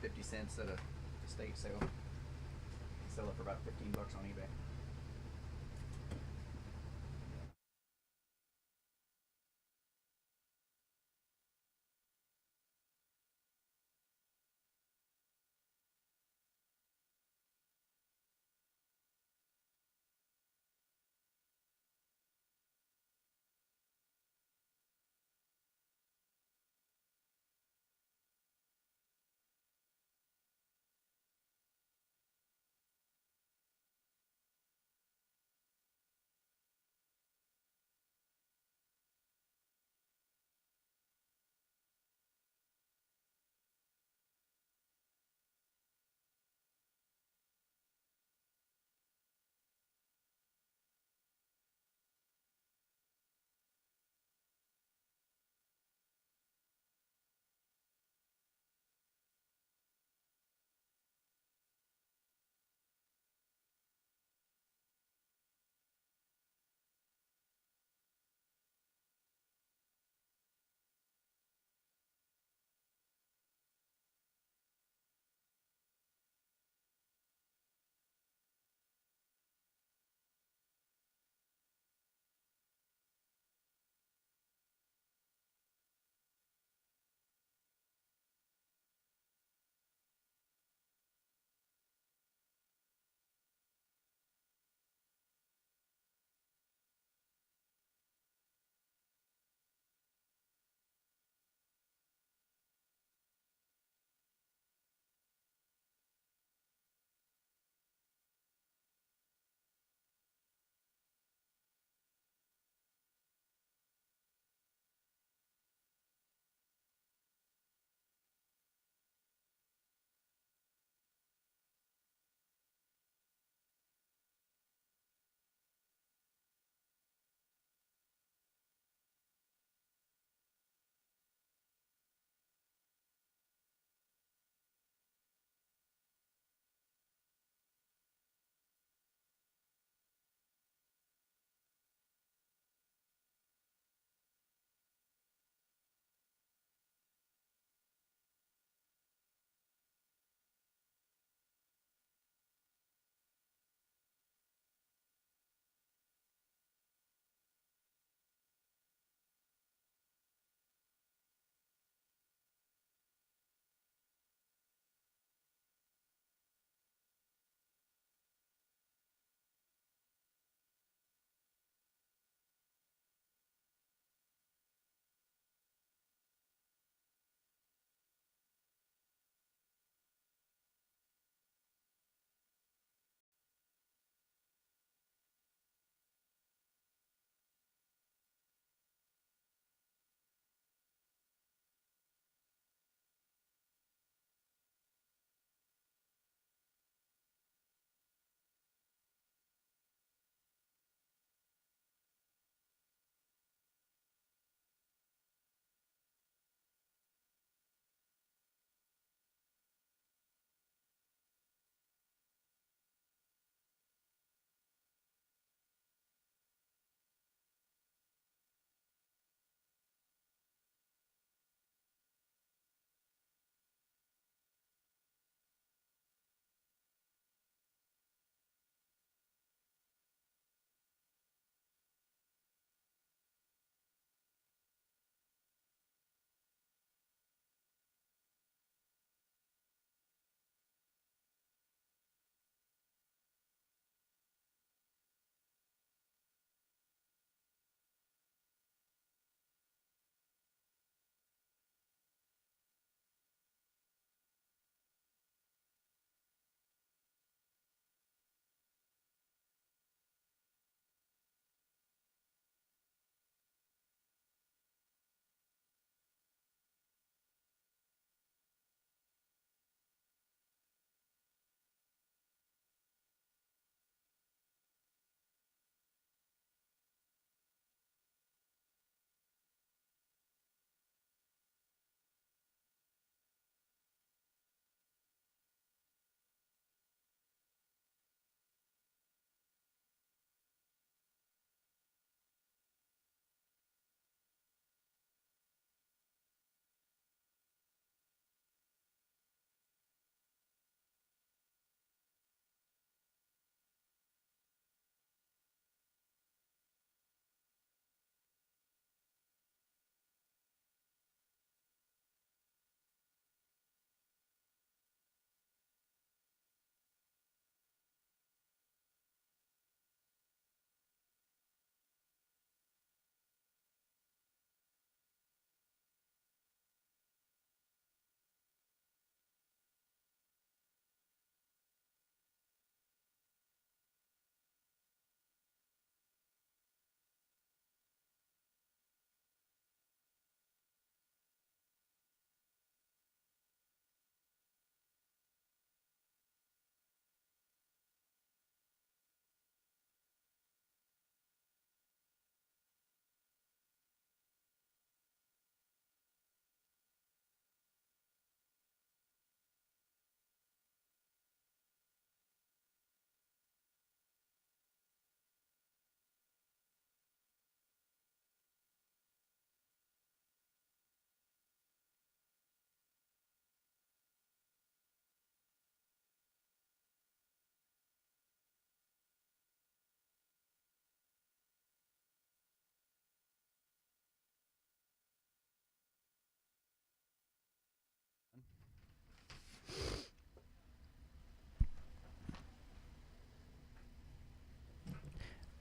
50 cents at a estate sale. They sell it for about $15 on eBay.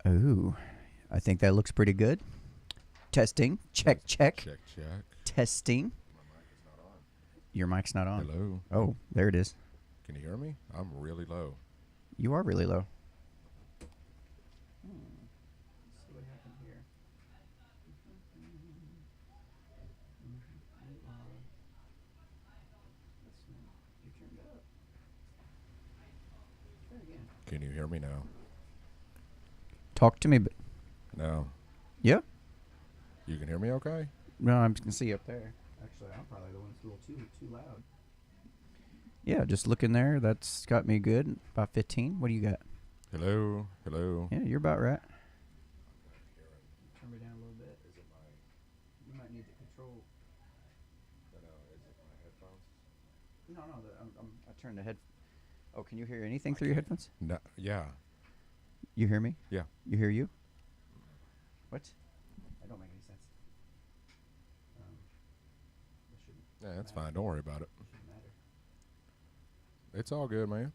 Ooh, I think that looks pretty good. Testing. Check, check. Check, check. Testing. My mic is not on. Your mic's not on. Hello. Oh, there it is. Can you hear me? I'm really low. You are really low. Let's see what happened here. You turned up. Try again. Can you hear me now? Talk to me. No. Yeah. You can hear me okay? No, I can see up there. Actually, I'm probably the one that's a little too loud. Yeah, just looking there. That's got me good. About 15. What do you got? Hello? Hello? Yeah, you're about right. Turn me down a little bit. Is it my... You might need the control. Is it my headphones? No. I turned the head. Oh, can you hear anything through your headphones? No. Yeah. You hear me? Yeah. You hear you? What? That don't make any sense. That shouldn't Yeah, that's matter. fine. Don't worry about it. Shouldn't matter. It's all good, man.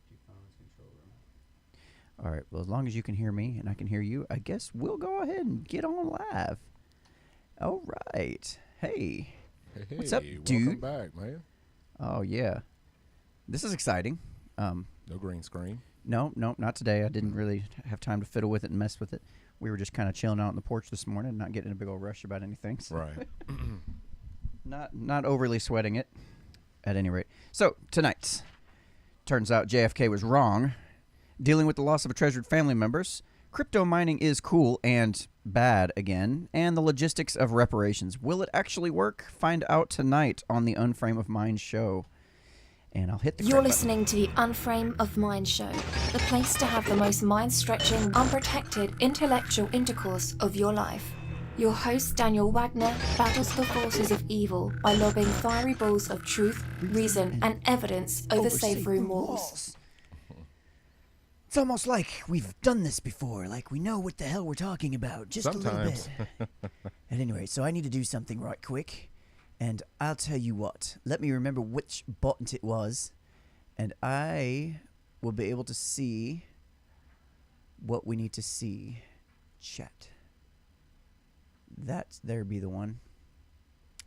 Two phones, control room. All right. Well, as long as you can hear me and I can hear you, I guess we'll go ahead and get on live. All right. Hey. Hey, What's up, welcome dude? back, man. Oh yeah. This is exciting. No green screen. No, not today. I didn't really have time to fiddle with it and mess with it. We were just kind of chilling out on the porch this morning, not getting in a big old rush about anything. So Right. not overly sweating it, at any rate. So tonight, turns out JFK was wrong. Dealing with the loss of a treasured family members, crypto mining is cool and bad again, and the logistics of reparations. Will it actually work? Find out tonight on the Unframe of Mind show. And I'll hit the You're credit listening to the Unframe of Mind show, the place to have the most mind-stretching, unprotected, intellectual intercourse of your life. Your host, Daniel Wagner, battles the forces of evil by lobbing fiery balls of truth, reason, and evidence over safe room walls. It's almost like we've done this before, like we know what the hell we're talking about, just a little Sometimes. bit. At any rate, so I need to do something right quick, and I'll tell you what. Let me remember which button it was, and I will be able to see what we need to see. Chat. That there be the one.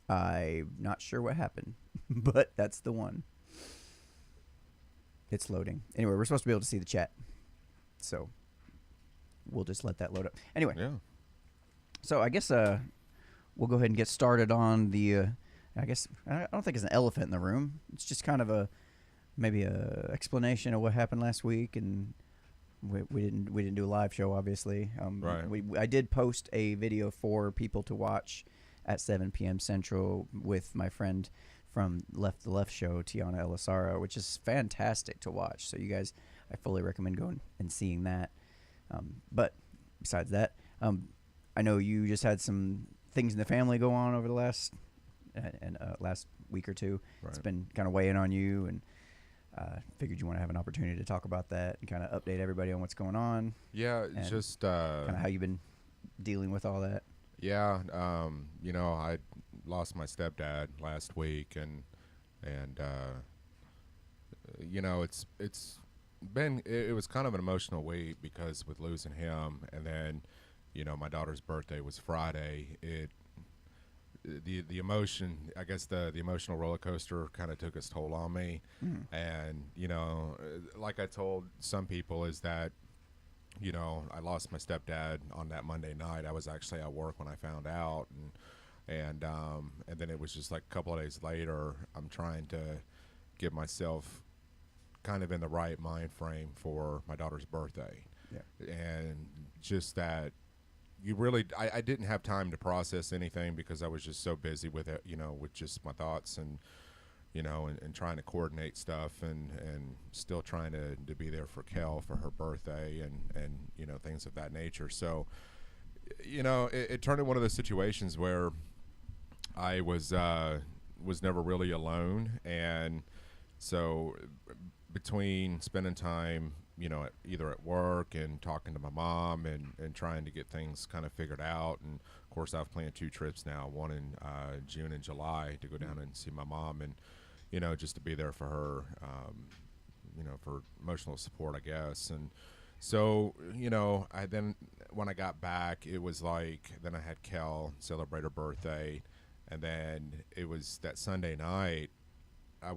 I'm not sure what happened, but that's the one. It's loading. Anyway, we're supposed to be able to see the chat. So we'll just let that load up. Anyway, Yeah. so I guess we'll go ahead and get started on the I guess I don't think it's an elephant in the room. It's just kind of maybe a explanation of what happened last week, and we didn't do a live show, obviously. Right. I did post a video for people to watch at 7 p.m. Central with my friend from the Left Show, Tiana Elisara, which is fantastic to watch. So you guys, I fully recommend going and seeing that. But besides that, I know you just had some things in the family go on over the last week or two. Right. It's been kind of weighing on you, and figured you want to have an opportunity to talk about that and kind of update everybody on what's going on. Yeah, And just... kind of how you've been dealing with all that. Yeah, I lost my stepdad last week, and it's been it was kind of an emotional week because with losing him, and then my daughter's birthday was Friday. The emotion, I guess the emotional roller coaster kind of took its toll on me, and like I told some people is that. I lost my stepdad on that Monday night. I was actually at work when I found out, and then it was just like a couple of days later. I'm trying to get myself kind of in the right mind frame for my daughter's birthday, and just that I didn't have time to process anything because I was just so busy with it, with just my thoughts and trying to coordinate stuff and still trying to be there for Kel for her birthday and things of that nature. So, it turned into one of those situations where I was never really alone. And so between spending time, either at work and talking to my mom and trying to get things kind of figured out. And of course I've planned 2 trips now, one in June and July to go down and see my mom and, just to be there for her, for emotional support, I guess. And So, I then, when I got back, it was like, then I had Kel celebrate her birthday. And then it was that Sunday night, I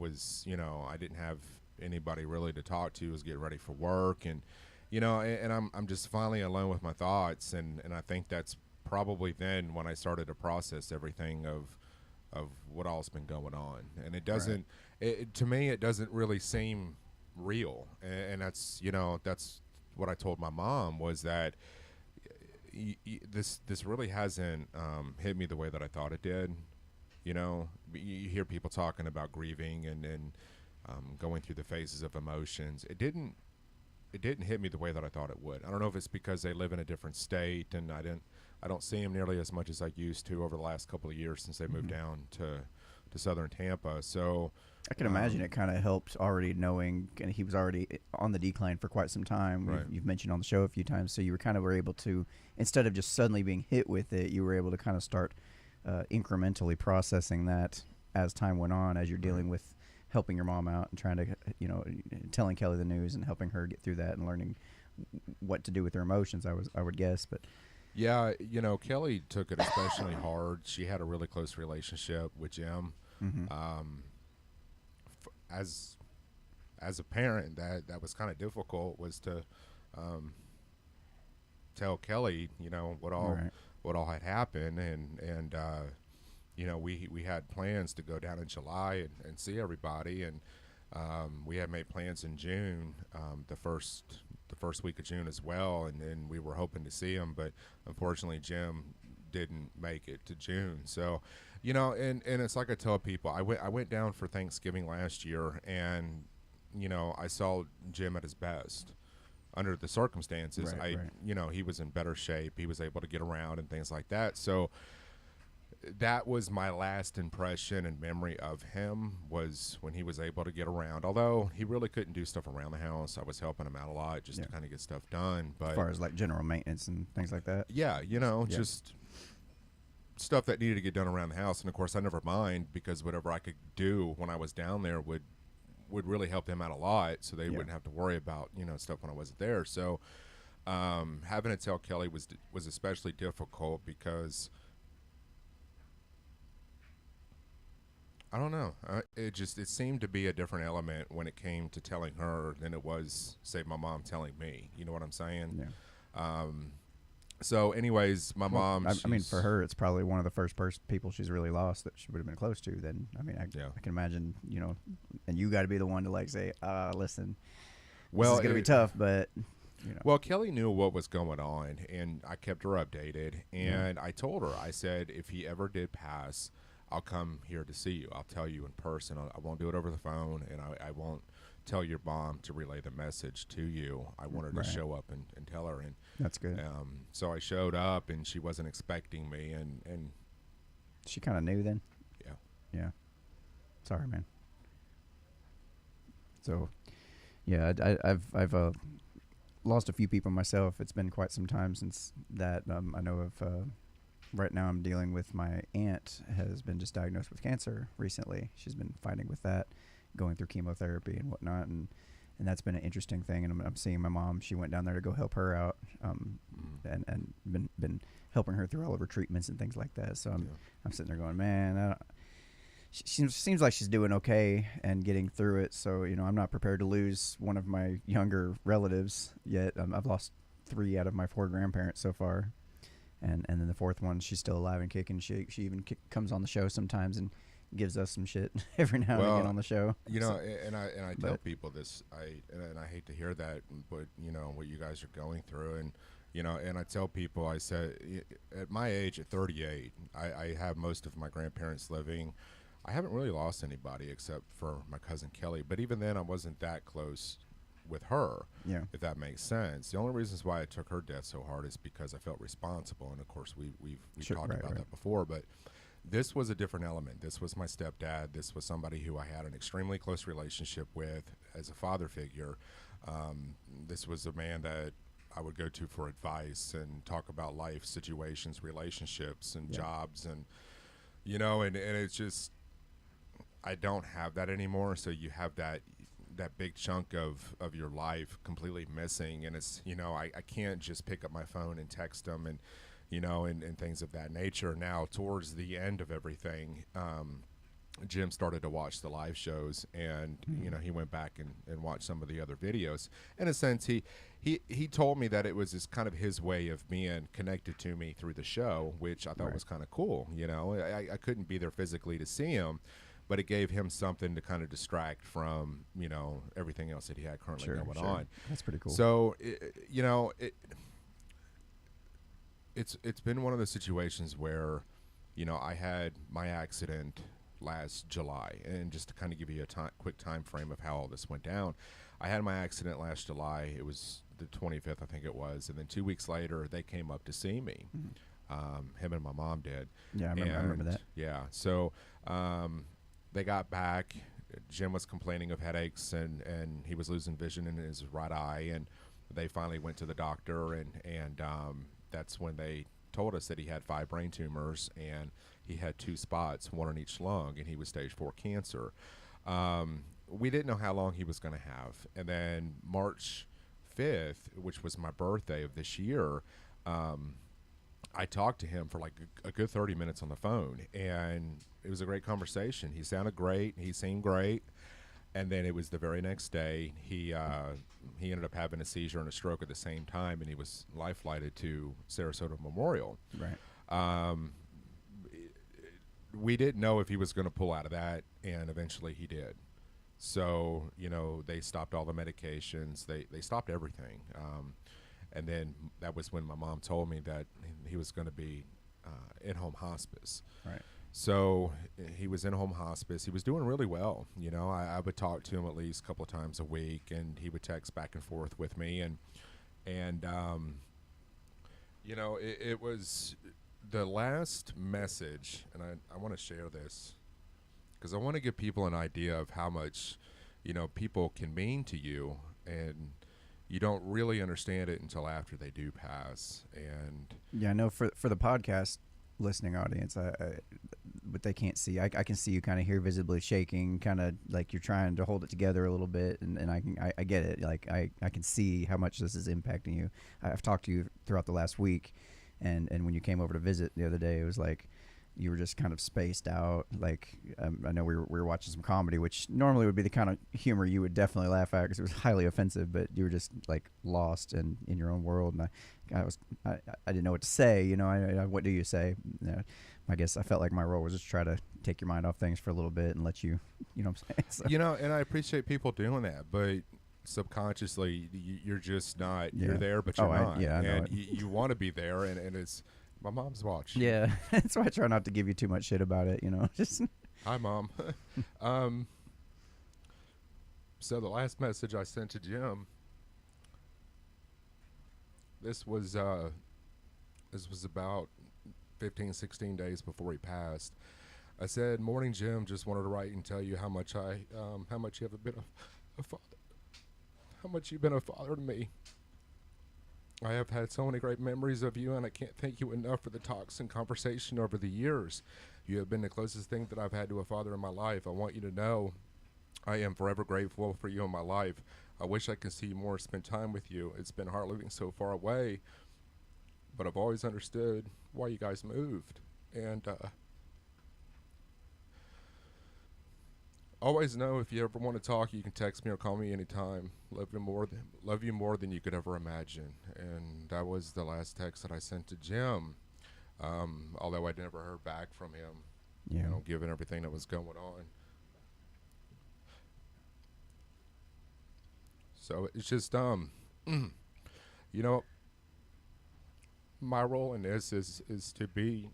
didn't have anybody really to talk to. I was getting ready for work. And I'm just finally alone with my thoughts. And I think that's probably then when I started to process everything of what all's been going on. And it doesn't, to me, it doesn't really seem real. And that's, that's what I told my mom, was that this really hasn't hit me the way that I thought it did. You hear people talking about grieving and going through the phases of emotions. It didn't hit me the way that I thought it would. I don't know if it's because they live in a different state and I don't see them nearly as much as I used to over the last couple of years since they moved down to southern Tampa. So I can imagine it kind of helped already knowing, and he was already on the decline for quite some time. Right. You've mentioned on the show a few times, so you were able to, instead of just suddenly being hit with it, you were able to kind of start incrementally processing that as time went on, as you're dealing with helping your mom out and trying to, telling Kelly the news and helping her get through that and learning what to do with her emotions. I would guess, but yeah, Kelly took it especially hard. She had a really close relationship with Jim. As a parent, that was kind of difficult, was to tell Kelly, what all had happened, and we had plans to go down in July and see everybody, and we had made plans in June, the first week of June as well, and then we were hoping to see him, but unfortunately Jim didn't make it to June. So, and it's like I tell people, I went down for Thanksgiving last year, and I saw Jim at his best under the circumstances. Right. He was in better shape. He was able to get around and things like that. So that was my last impression and memory of him, was when he was able to get around. Although he really couldn't do stuff around the house, I was helping him out a lot just to kind of get stuff done. But as far as like general maintenance and things like that, just stuff that needed to get done around the house. And of course, I never mind, because whatever I could do when I was down there would really help them out a lot, so they wouldn't have to worry about stuff when I wasn't there. So having to tell Kelly was especially difficult, because I don't know. It seemed to be a different element when it came to telling her than it was, say, my mom telling me. You know what I'm saying? yeah. So, anyways, my mom. I mean, for her, it's probably one of the first people she's really lost that she would have been close to. Then, I mean, I can imagine, and you got to be the one to like say, listen, this is gonna be tough, but. Well, Kelly knew what was going on, and I kept her updated. And I told her, I said, if he ever did pass, I'll come here to see you. I'll tell you in person. I won't do it over the phone, and I won't tell your mom to relay the message to you. I want her to show up and tell her. And that's good. So I showed up, and she wasn't expecting me, and she kind of knew then. Yeah. Sorry, man. So, yeah, I've lost a few people myself. It's been quite some time since that. I know of. Right now I'm dealing with my aunt has been just diagnosed with cancer recently. She's been fighting with that, going through chemotherapy and whatnot, and that's been an interesting thing. And I'm seeing my mom. She went down there to go help her out, and been helping her through all of her treatments and things like that. So I'm sitting there going, man, she seems like she's doing okay and getting through it. So I'm not prepared to lose one of my younger relatives yet. I've lost 3 out of my 4 grandparents so far. And then the 4th one, she's still alive and kicking. She even comes on the show sometimes and gives us some shit every now and again on the show. And I tell people this. I hate to hear that, but what you guys are going through, and I tell people, I said, at my age, at 38, I have most of my grandparents living. I haven't really lost anybody except for my cousin Kelly, but even then, I wasn't that close with her, if that makes sense. The only reasons why I took her death so hard is because I felt responsible, and of course we've talked about that before, but this was a different element. This was my stepdad. This was somebody who I had an extremely close relationship with as a father figure. This was a man that I would go to for advice and talk about life situations, relationships, and jobs, and and it's just, I don't have that anymore. So you have that that big chunk of your life completely missing, and it's, you know, I can't just pick up my phone and text them, and you know, and things of that nature. Now towards the end of everything, Jim started to watch the live shows, and you know, he went back and watched some of the other videos. In a sense, he told me that it was just kind of his way of being connected to me through the show, which I thought was kind of cool. You know, I couldn't be there physically to see him, but it gave him something to kind of distract from, you know, everything else that he had currently going on. That's pretty cool. So, you know, it's been one of those situations where, you know, I had my accident last July, and just to kind of give you a quick time frame of how all this went down, I had my accident last July. It was the 25th, I think it was, and then 2 weeks later they came up to see me. Him and my mom did. Yeah, I remember that. Yeah, so they got back. Jim was complaining of headaches, and he was losing vision in his right eye, and they finally went to the doctor, and that's when they told us that he had 5 brain tumors, and he had 2 spots, 1 in each lung, and he was stage 4 cancer. We didn't know how long he was going to have. And then March 5th, which was my birthday of this year, I talked to him for like a good 30 minutes on the phone, and it was a great conversation. He sounded great. He seemed great. And then it was the very next day, he ended up having a seizure and a stroke at the same time, and he was life-flighted to Sarasota Memorial. Right. We didn't know if he was going to pull out of that, and eventually he did. So, you know, they stopped all the medications. They stopped everything. And then that was when my mom told me that he was going to be in-home hospice. Right. So he was in home hospice. He was doing really well. You know, I would talk to him at least a couple of times a week, and he would text back and forth with me. And you know, it was the last message, and I want to share this because I want to give people an idea of how much, you know, people can mean to you, and you don't really understand it until after they do pass. And yeah, I know for the podcast listening audience, but they can't see. I can see you kind of here visibly shaking, kind of like you're trying to hold it together a little bit, and I get it. Like I can see how much this is impacting you. I've talked to you throughout the last week, and when you came over to visit the other day, it was like you were just kind of spaced out. Like I know we were watching some comedy, which normally would be the kind of humor you would definitely laugh at because it was highly offensive, but you were just like lost in your own world, and I didn't know what to say. You know, what do you say? You know, I guess I felt like my role was just try to take your mind off things for a little bit and let you know what I'm saying? So. You know, and I appreciate people doing that, but subconsciously you're just not. You're there, but you're not. I know and it. you want to be there, and it's my mom's watching. Yeah, that's why I try not to give you too much shit about it. You know, just hi, Mom. So the last message I sent to Jim. This was about 15, 16 days before he passed. I said, "Morning, Jim. Just wanted to write and tell you how much you have been a father, how much you've been a father to me. I have had so many great memories of you, and I can't thank you enough for the talks and conversation over the years. You have been the closest thing that I've had to a father in my life. I want you to know I am forever grateful for you in my life. I wish I could see you more, spend time with you. It's been hard living so far away, but I've always understood why you guys moved. And always know if you ever want to talk, you can text me or call me anytime. Love you more than you could ever imagine." And that was the last text that I sent to Jim. Although I never heard back from him, yeah. You know, given everything that was going on. So it's just, you know, my role in this is to be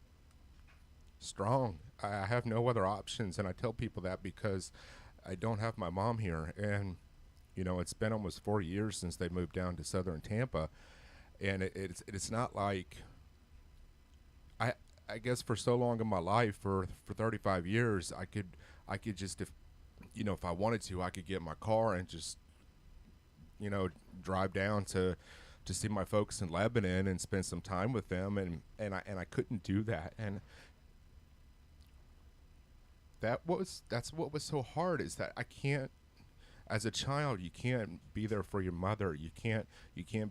strong. I have no other options, and I tell people that because I don't have my mom here. And, you know, it's been almost 4 years since they moved down to southern Tampa, and it's not like I guess for so long in my life, for 35 years, I could just, if I wanted to, I could get in my car and just, you know, drive down to see my folks in Lebanon and spend some time with them, and I couldn't do that. And that's what was so hard, is that I as a child, you can't be there for your mother. You can't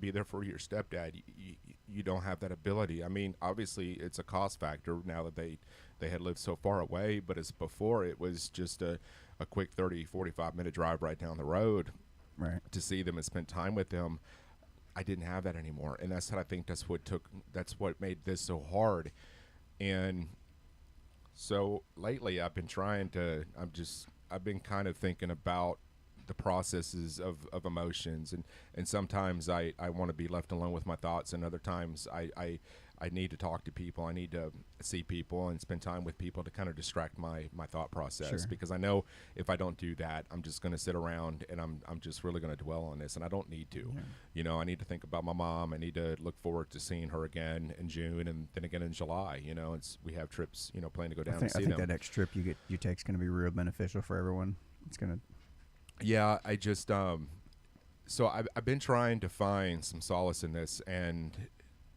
be there for your stepdad. You don't have that ability. I mean, obviously, it's a cost factor now that they had lived so far away. But as before, it was just a quick 30, 45-minute drive right down the road Right. to see them and spend time with them. I didn't have that anymore, and that's what I think that's what made this so hard. And so lately, I've been kind of thinking about the processes of emotions, and sometimes I want to be left alone with my thoughts, and other times I need to talk to people. I need to see people and spend time with people to kind of distract my thought process. Sure. Because I know if I don't do that, I'm just going to sit around and I'm just really going to dwell on this, and I don't need to. Yeah. I need to think about my mom. I need to look forward to seeing her again in June and then again in July. We have trips, planned to go down and see I think them. that next trip you take is going to be real beneficial for everyone. It's going to. Yeah, I just so I've been trying to find some solace in this, and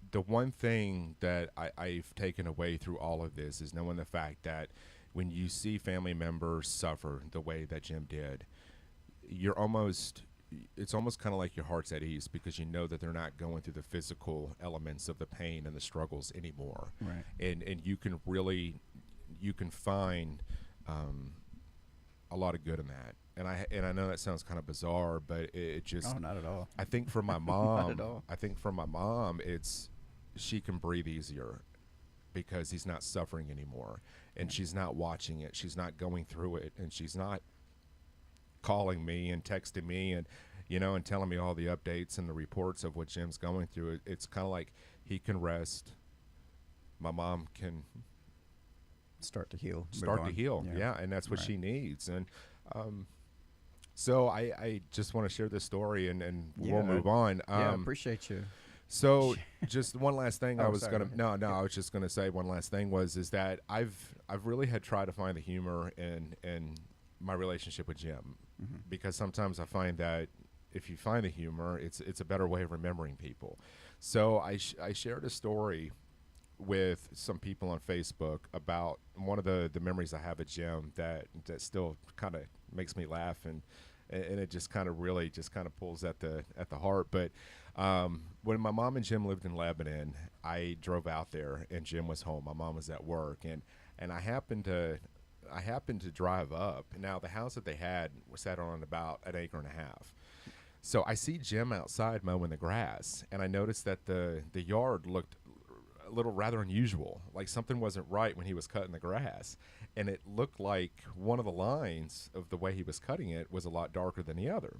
the one thing that I've taken away through all of this is knowing the fact that when you see family members suffer the way that Jim did, it's almost kind of like your heart's at ease, because you know that they're not going through the physical elements of the pain and the struggles anymore. Right. And you can find a lot of good in that. And I know that sounds kind of bizarre, but it just. Oh, not at all. I think for my mom, Not at all. she can breathe easier because he's not suffering anymore, and she's not watching it. She's not going through it, and she's not calling me and texting me and and telling me all the updates and the reports of what Jim's going through. It's kind of like he can rest. My mom can Start to heal. Yeah, and that's what Right. she needs. And so I just want to share this story, and we'll move on. Yeah, appreciate you. So just one last thing. Oh, I was sorry. I was just gonna say one last thing is that I've really had tried to find the humor in my relationship with Jim, because sometimes I find that if you find the humor, it's a better way of remembering people. So I shared a story with some people on Facebook about one of the memories I have of Jim that still kind of makes me laugh, and it just kind of really just kind of pulls at the heart. But when my mom and Jim lived in Lebanon, I drove out there and Jim was home. My mom was at work, and I happened to drive up. Now the house that they had was sat on about an acre and a half. So I see Jim outside mowing the grass, and I noticed that the yard looked a little rather unusual, like something wasn't right when he was cutting the grass, and it looked like one of the lines of the way he was cutting it was a lot darker than the other.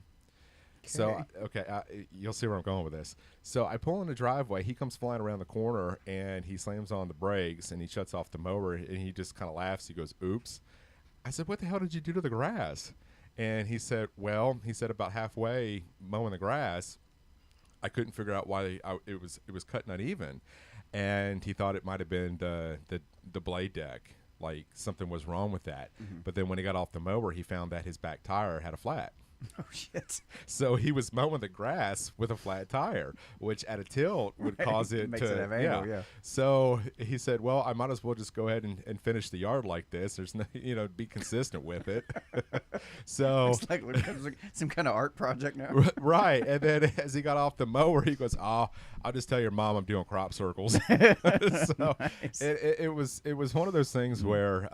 So you'll see where I'm going with this. So I pull in the driveway, he comes flying around the corner, and he slams on the brakes and he shuts off the mower, and he just kind of laughs. He goes, "Oops." I said, "What the hell did you do to the grass?" And he said, about halfway mowing the grass, I couldn't figure out why it was cutting uneven, and he thought it might have been the blade deck, like something was wrong with that. But then when he got off the mower, he found that his back tire had a flat. Oh shit! So he was mowing the grass with a flat tire, which at a tilt would cause it Makes to it have angle, yeah. So he said, "Well, I might as well just go ahead and finish the yard like this. There's no, be consistent with it." So It's like some kind of art project now. right, and then as he got off the mower, he goes, "Oh, I'll just tell your mom I'm doing crop circles." So Nice. it was one of those things where.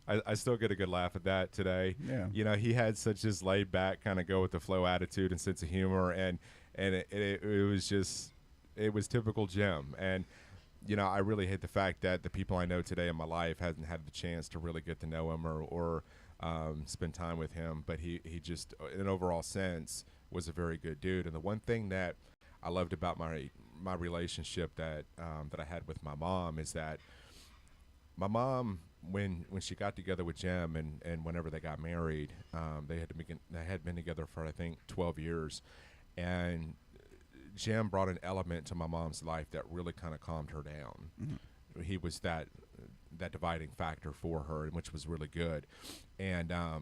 I still get a good laugh at that today. Yeah. He had such this laid back kind of go with the flow attitude and sense of humor, and it was typical Jim. And I really hate the fact that the people I know today in my life hasn't had the chance to really get to know him or spend time with him. But he just, in an overall sense, was a very good dude. And the one thing that I loved about my relationship that I had with my mom is that my mom, when she got together with Jim and whenever they got married, they had been together for I think 12 years, and Jim brought an element to my mom's life that really kind of calmed her down. He was that dividing factor for her, which was really good. And I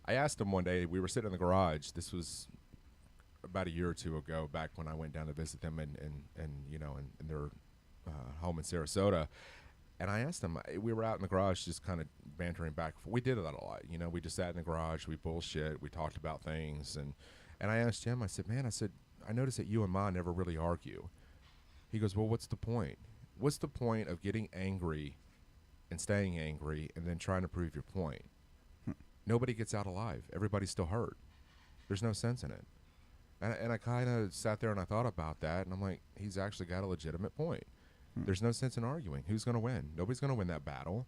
asked him one day, we were sitting in the garage. This was about a year or two ago, back when I went down to visit them and in their home in Sarasota, And I asked him, we were out in the garage just kind of bantering back. We did that a lot. You know, we just sat in the garage, we bullshit, we talked about things. And I asked Jim, I said, man, I noticed that you and Ma never really argue. He goes, well, what's the point? What's the point of getting angry and staying angry and then trying to prove your point? Nobody gets out alive. Everybody's still hurt. There's no sense in it. And I kind of sat there and I thought about that, and I'm like, he's actually got a legitimate point. There's no sense in arguing. Who's going to win? Nobody's going to win that battle.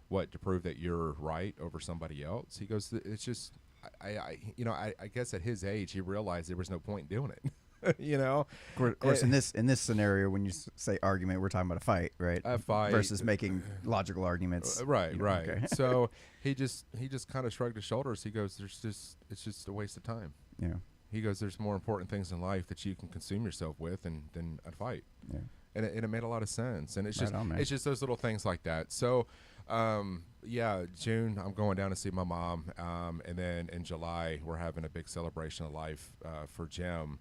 What, to prove that you're right over somebody else? He goes, it's just, I guess at his age, he realized there was no point in doing it. You know, Of course, in this scenario, when you say argument, we're talking about a fight, right? A fight versus making logical arguments. Right, you know, right. okay. So he just kind of shrugged his shoulders. He goes, it's just a waste of time. Yeah. He goes, there's more important things in life that you can consume yourself with than a fight. Yeah. And it made a lot of sense. And it's Right on, man. it's just those little things like that. So, yeah, June, I'm going down to see my mom. And then in July, we're having a big celebration of life for Jim,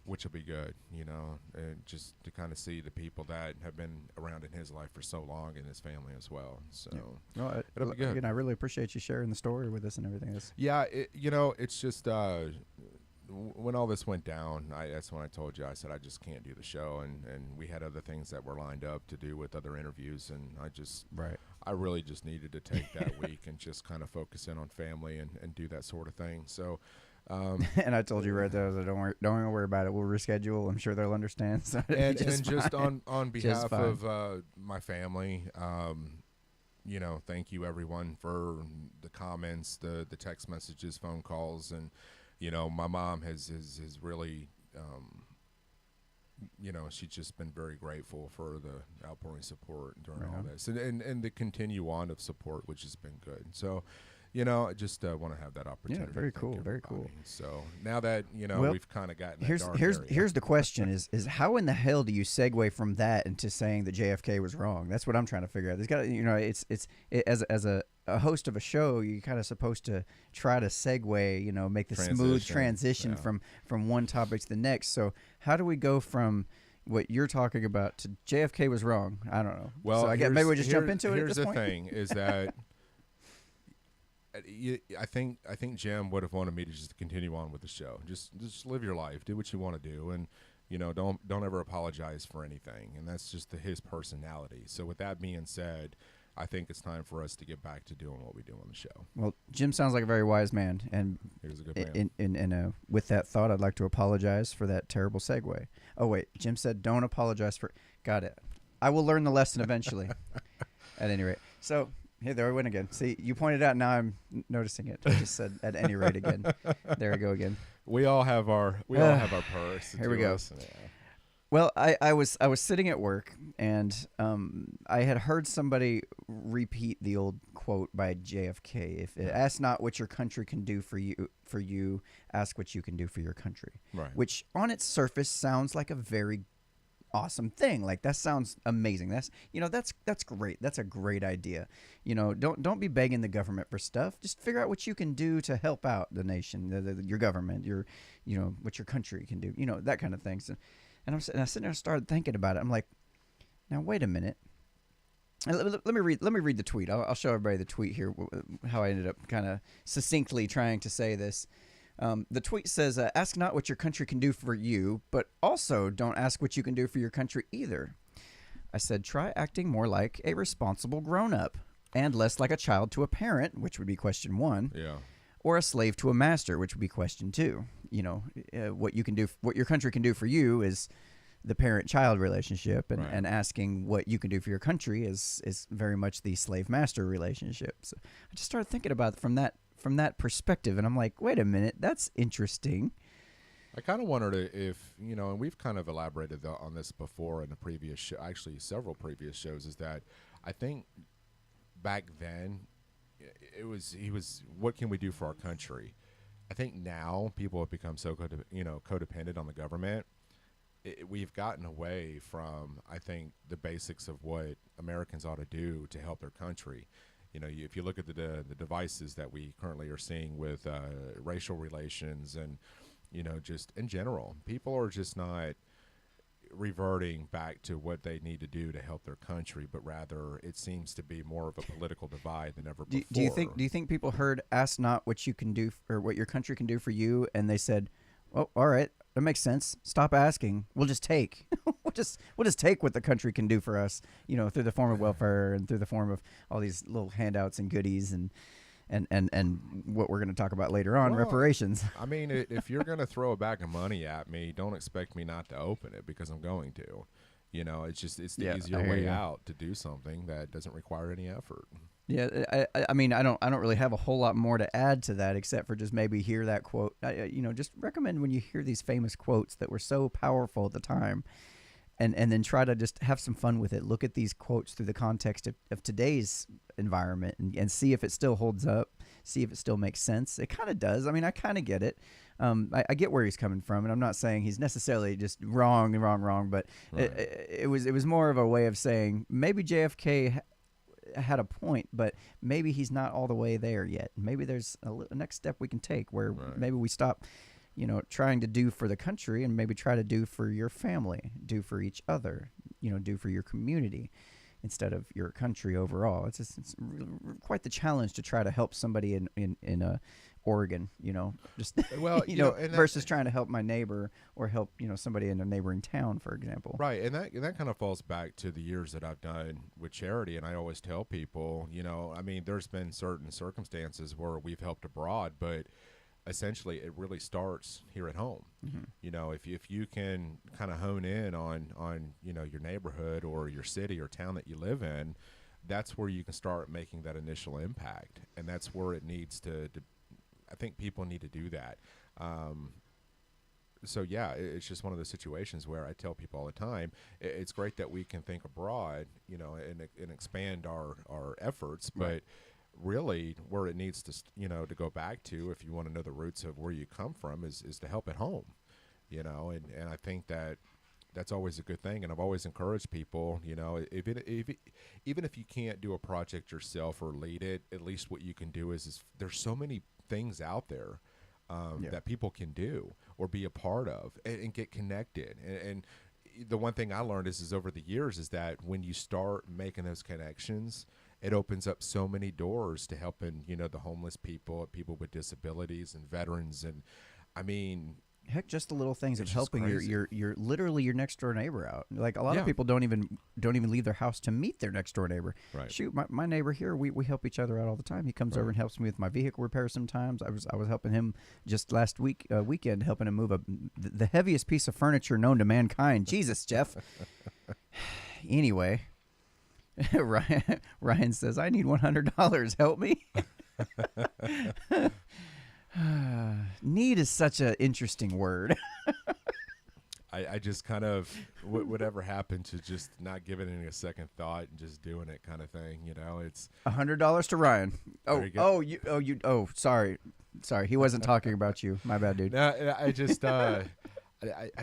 which will be good, you know, and just to kind of see the people that have been around in his life for so long and his family as well. So Well, it'll be good. Again, I really appreciate you sharing the story with us and everything. Yeah, it's just when all this went down, that's when I told you, I said I just can't do the show, and we had other things that were lined up to do with other interviews, and I really just needed to take that week and just kind of focus in on family and do that sort of thing. So. And I told you right there, I was like, don't worry about it. We'll reschedule. I'm sure they'll understand. So and just on behalf fine. of my family, you know, thank you everyone for the comments, the text messages, phone calls, and you know, my mom has really, you know, she's just been very grateful for the outpouring support during all this, and the continue on of support, which has been good. So. You know, I just want to have that opportunity. Yeah, very to thank cool, very everybody. cool. So now that, you know, we've kind of gotten that here's the question is how in the hell do you segue from that into saying that JFK was wrong? That's what I'm trying to figure out. There's got to, you know, it's as a host of a show, you're kind of supposed to try to segue, you know, make the smooth transition from one topic to the next. So how do we go from what you're talking about to JFK was wrong? I don't know. Well, so I guess maybe we just jump into it at this point. Here's the thing is that I think Jim would have wanted me to just continue on with the show. Just live your life, do what you want to do, and you know, don't ever apologize for anything. And that's just his personality. So with that being said, I think it's time for us to get back to doing what we do on the show. Well, Jim sounds like a very wise man, and he was a good man. And with that thought, I'd like to apologize for that terrible segue. Oh wait, Jim said don't apologize for. Got it. I will learn the lesson eventually. At any rate, so. Hey, there I went again. See, you pointed out. Now I'm noticing it. I just said at any rate again. There I go again. We all have our purse. Here we go. Yeah. Well, I was sitting at work, and I had heard somebody repeat the old quote by JFK: "If it ask not what your country can do for you, ask what you can do for your country." Right. Which, on its surface, sounds like a very awesome thing. Like, that sounds amazing. That's great. That's a great idea. You know, don't be begging the government for stuff. Just figure out what you can do to help out the nation, your government, what your country can do. You know, that kind of thing. So, and I sitting there and started thinking about it. I'm like, now wait a minute. Let me read the tweet. I'll show everybody the tweet here. How I ended up kind of succinctly trying to say this. The tweet says, ask not what your country can do for you, but also don't ask what you can do for your country either. I said, try acting more like a responsible grown-up and less like a child to a parent, which would be question 1. Yeah. Or a slave to a master, which would be question 2. You know, what your country can do for you is the parent-child relationship, and asking what you can do for your country is very much the slave-master relationship. So I just started thinking about it from that perspective, and I'm like, wait a minute, that's interesting. I kind of wondered if, you know, and we've kind of elaborated on this before in the previous show, actually several previous shows, is that I think back then he was what can we do for our country? I think now people have become so codependent on the government. We've gotten away from, I think, the basics of what Americans ought to do to help their country. You know, if you look at the devices that we currently are seeing with racial relations and, you know, just in general, people are just not reverting back to what they need to do to help their country, but rather it seems to be more of a political divide than ever before. Do you think people heard "Ask not what you can do or what your country can do for you," and they said, "Oh, all right, that makes sense. Stop asking. We'll just take. we'll just take what the country can do for us, through the form of welfare and through the form of all these little handouts and goodies and what we're going to talk about later on, reparations." I mean, if you're going to throw a bag of money at me, don't expect me not to open it, because I'm going to. It's the easier way out to do something that doesn't require any effort. Yeah, I mean, I don't really have a whole lot more to add to that, except for just maybe hear that quote. Just recommend when you hear these famous quotes that were so powerful at the time, and then try to just have some fun with it. Look at these quotes through the context of today's environment and see if it still holds up, see if it still makes sense. It kind of does. I mean, I kind of get it. I get where he's coming from, and I'm not saying he's necessarily just wrong, but Right. it was more of a way of saying maybe JFK had a point, but maybe he's not all the way there yet. Maybe there's a next step we can take where maybe we stop trying to do for the country and maybe try to do for your family, do for each other, do for your community instead of your country overall. It's quite the challenge to try to help somebody in Oregon, versus trying to help my neighbor or help, somebody in a neighboring town, for example. Right. And that kind of falls back to the years that I've done with charity. And I always tell people, I mean, there's been certain circumstances where we've helped abroad, but essentially it really starts here at home. Mm-hmm. If you can kind of hone in on your neighborhood or your city or town that you live in, that's where you can start making that initial impact. And that's where it needs to I think people need to do that. So yeah, it's just one of those situations where I tell people all the time, it's great that we can think abroad, and expand our efforts, but really where it needs to, to go back to, if you want to know the roots of where you come from, is to help at home, and I think that's always a good thing. And I've always encouraged people, even if you can't do a project yourself or lead it, at least what you can do is there's so many things out there that people can do or be a part of and get connected. And the one thing I learned is over the years is that when you start making those connections, it opens up so many doors to helping, the homeless people with disabilities and veterans. And I mean, heck, just the little things of helping your literally your next door neighbor out. Like a lot of people don't even leave their house to meet their next door neighbor. Right. Shoot, my neighbor here, we help each other out all the time. He comes over and helps me with my vehicle repair sometimes. I was helping him just last weekend, helping him move the heaviest piece of furniture known to mankind. Jesus, Jeff. Anyway, Ryan says, "I need $100. Help me." Need is such an interesting word. I just kind of whatever happened to just not giving it a second thought and just doing it kind of thing. It's $100 to Ryan. Sorry, he wasn't talking about you. My bad, dude. No, I just I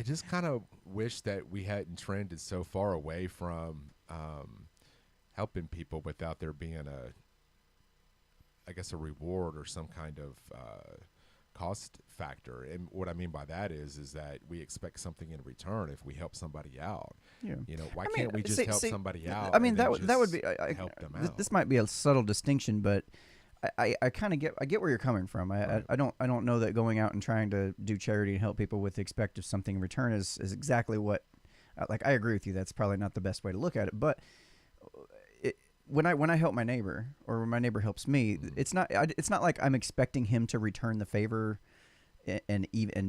just kind of wish that we hadn't trended so far away from helping people without there being a reward or some kind of cost factor. And what I mean by that is that we expect something in return if we help somebody out. Yeah. Why can't we just help somebody out? I mean, that would be help them out. This might be a subtle distinction, but I kind of get where you're coming from. I don't know that going out and trying to do charity and help people with the expect of something in return is exactly what. I agree with you. That's probably not the best way to look at it, but. When I help my neighbor or when my neighbor helps me, it's not like I'm expecting him to return the favor and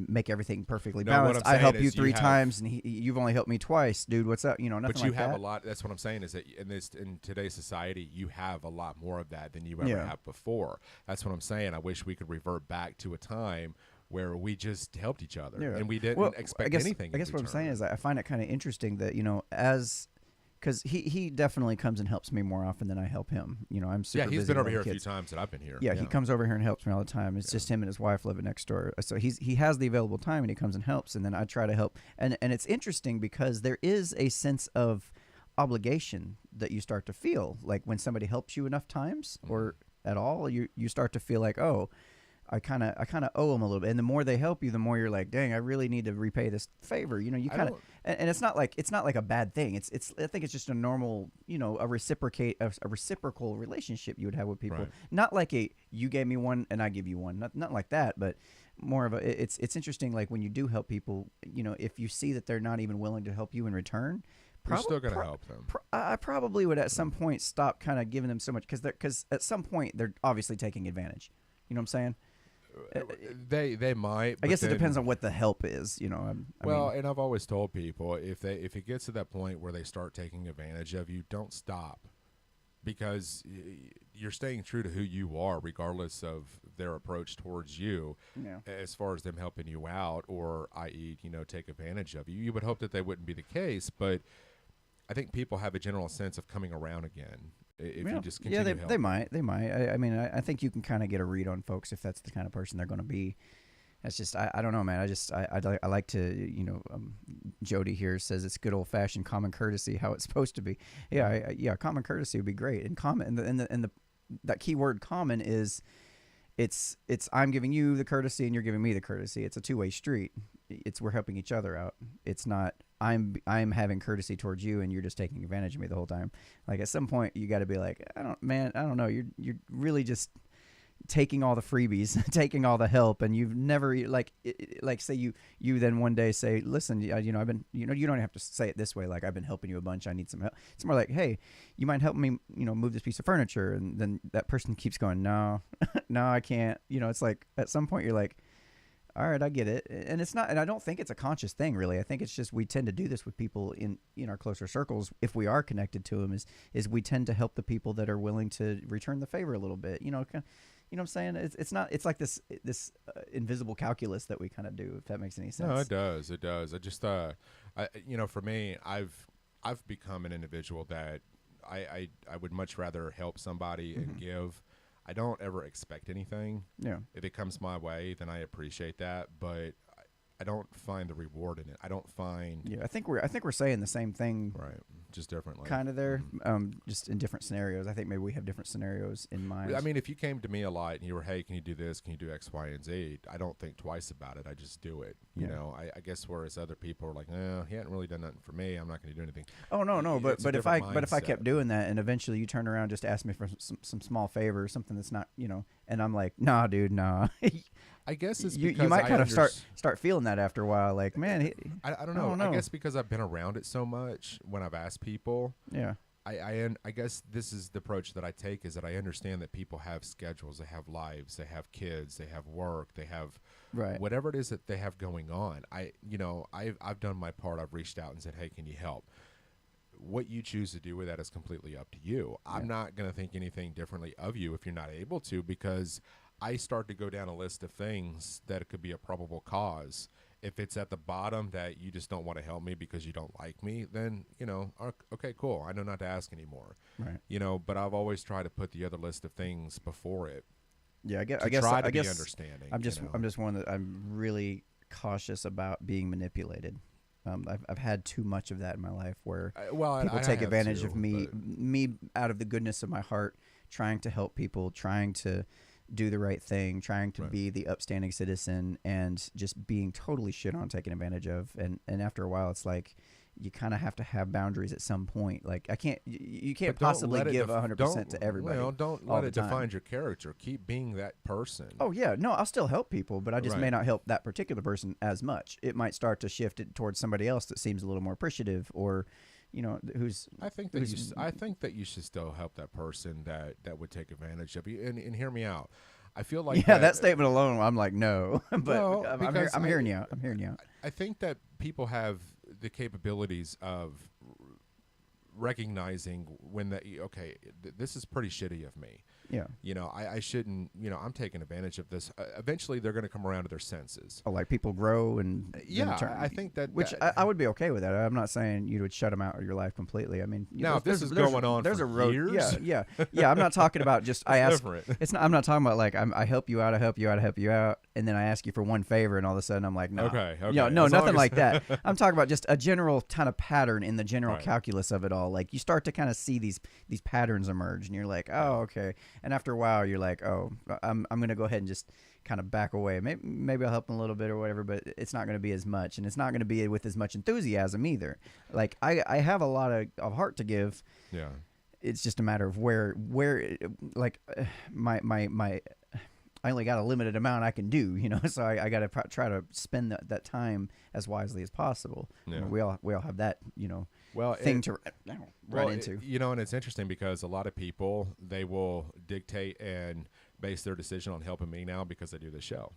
make everything perfectly balanced. I help you 3 times and you've only helped me twice, dude. What's up? Nothing like that. But you have a lot. That's what I'm saying is that in today's society, you have a lot more of that than you ever have before. That's what I'm saying. I wish we could revert back to a time where we just helped each other and we didn't expect anything. I guess what I'm saying is I find it kind of interesting that because he definitely comes and helps me more often than I help him. I'm super busy. He's been over here kids. a few times that I've been here. Yeah, he comes over here and helps me all the time. It's just him and his wife living next door. So he has the available time and he comes and helps, and then I try to help. And it's interesting because there is a sense of obligation that you start to feel. Like when somebody helps you enough times or at all, you start to feel like, oh, I kind of owe them a little bit. And the more they help you, the more you're like, dang, I really need to repay this favor. You know, you kind of, and it's not like a bad thing. It's I think it's just a normal, you know, a reciprocal relationship you would have with people. Right. Not like you gave me one and I give you one. Not like that, but more of a. It's interesting. Like when you do help people, you know, if you see that they're not even willing to help you in return. You're still going to help them. I probably would at some point stop kind of giving them so much because at some point they're obviously taking advantage. You know what I'm saying? They might. I guess it depends on what the help is. You know. I mean, and I've always told people if it gets to that point where they start taking advantage of you, don't stop, because you're staying true to who you are, regardless of their approach towards you. Yeah. As far as them helping you out, or i.e., you know, take advantage of you. You would hope that they wouldn't be the case, but I think people have a general sense of coming around again if you just continue helping. They might. I mean, I think you can kind of get a read on folks if that's the kind of person they're going to be. That's just, I don't know, man. I like to, you know, Jody here says it's good old fashioned common courtesy, how it's supposed to be. Yeah, common courtesy would be great. And common, and that key word common is, it's I'm giving you the courtesy and you're giving me the courtesy. It's a two-way street. We're helping each other out. It's not I'm having courtesy towards you and you're just taking advantage of me the whole time. Like at some point you got to be like, I don't know. You're really just taking all the freebies, taking all the help, and you've never say you then one day say, listen, you know, I've been, you know, you don't have to say it this way, like I've been helping you a bunch, I need some help. It's more like, hey, you mind helping me, you know, move this piece of furniture? And then that person keeps going, no, no, I can't. You know, it's like at some point you're like, all right, I get it. And it's not, and I don't think it's a conscious thing really. I think it's just we tend to do this with people in our closer circles if we are connected to them, is we tend to help the people that are willing to return the favor a little bit. You know, you know what I'm saying? It's not. It's like this invisible calculus that we kind of do. If that makes any sense. No, it does. It does. I just, you know, for me, I've become an individual that I would much rather help somebody and give. I don't ever expect anything. Yeah. If it comes my way, then I appreciate that. But I don't find the reward in it. I don't find. Yeah, I think we're saying the same thing. Right. Just differently. Kind of there, just in different scenarios. I think maybe we have different scenarios in mind. I mean, if you came to me a lot and you were, hey, can you do this? Can you do X, Y, and Z? I don't think twice about it. I just do it. You know, I guess whereas other people are like, no, he hadn't really done nothing for me. I'm not going to do anything. Oh no, but if I kept doing that and eventually you turn around just ask me for some small favor, something that's not, you know, and I'm like, nah, dude, nah. I guess it's you because might kind of start feeling that after a while, like, man. I don't know. I guess because I've been around it so much, when I've asked people, yeah. I guess this is the approach that I take, is that I understand that people have schedules, they have lives, they have kids, they have work, they have whatever it is that they have going on. I've done my part. I've reached out and said, hey, can you help? What you choose to do with that is completely up to you. Yeah. I'm not going to think anything differently of you if you're not able to, because I start to go down a list of things that it could be a probable cause. If it's at the bottom that you just don't want to help me because you don't like me, then, you know, okay, cool. I know not to ask anymore. Right. You know, but I've always tried to put the other list of things before it. Yeah, I guess be understanding. I'm just one that I'm really cautious about being manipulated. I've had too much of that in my life where people take advantage of me out of the goodness of my heart, trying to help people, trying to do the right thing, trying to be the upstanding citizen, and just being totally shit on, taken advantage of. And after a while, it's like you kind of have to have boundaries at some point. Like you can't possibly give 100% to everybody. Don't let it define your character. Keep being that person. Oh yeah, no, I'll still help people, but I just may not help that particular person as much. It might start to shift it towards somebody else that seems a little more appreciative, or you know, I think that you should still help that person that would take advantage of you. And hear me out. I feel like that statement alone, I'm like, no, but I'm hearing you out. I'm hearing you out. I think that people have the capabilities of recognizing when this is pretty shitty of me. Yeah. You know, I shouldn't, you know, I'm taking advantage of this. Eventually they're going to come around to their senses. Oh, like people grow and I think that, which I would be okay with that. I'm not saying you would shut them out of your life completely. I mean, now if this is going on there's for a road, years. Yeah. I'm not talking about just I ask. It's not. I'm not talking about like I help you out, and then I ask you for one favor, and all of a sudden I'm like, no, okay. No, nothing like that. I'm talking about just a general kind of pattern in the general calculus of it all. Like you start to kind of see these patterns emerge, and you're like, oh, okay. And after a while, you're like, oh, I'm going to go ahead and just kind of back away. Maybe I'll help them a little bit or whatever, but it's not going to be as much. And it's not going to be with as much enthusiasm either. Like, I have a lot of heart to give. Yeah. It's just a matter of where like, my I only got a limited amount I can do, you know, so I got to try to spend that time as wisely as possible. Yeah. You know, we all have that, you know, well, thing to run into. You know, and it's interesting because a lot of people, they will dictate and base their decision on helping me now because they do the show.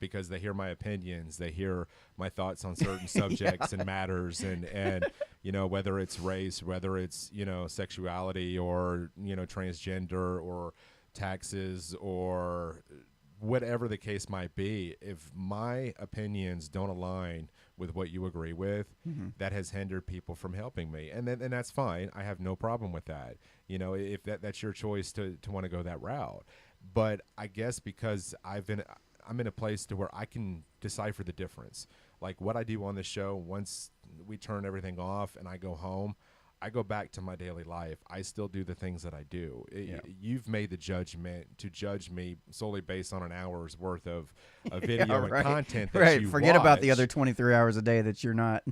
Because they hear my opinions, they hear my thoughts on certain subjects and matters, and you know, whether it's race, whether it's, you know, sexuality, or, you know, transgender, or taxes, or whatever the case might be. If my opinions don't align with what you agree with, that has hindered people from helping me, and that's fine. I have no problem with that. You know, if that's your choice to want to go that route. But I guess because I'm in a place to where I can decipher the difference. Like what I do on the show, once we turn everything off and I go home, I go back to my daily life. I still do the things that I do. You've made the judgment to judge me solely based on an hour's worth of video and content that you Forget watch. about the other 23 hours a day that you're not.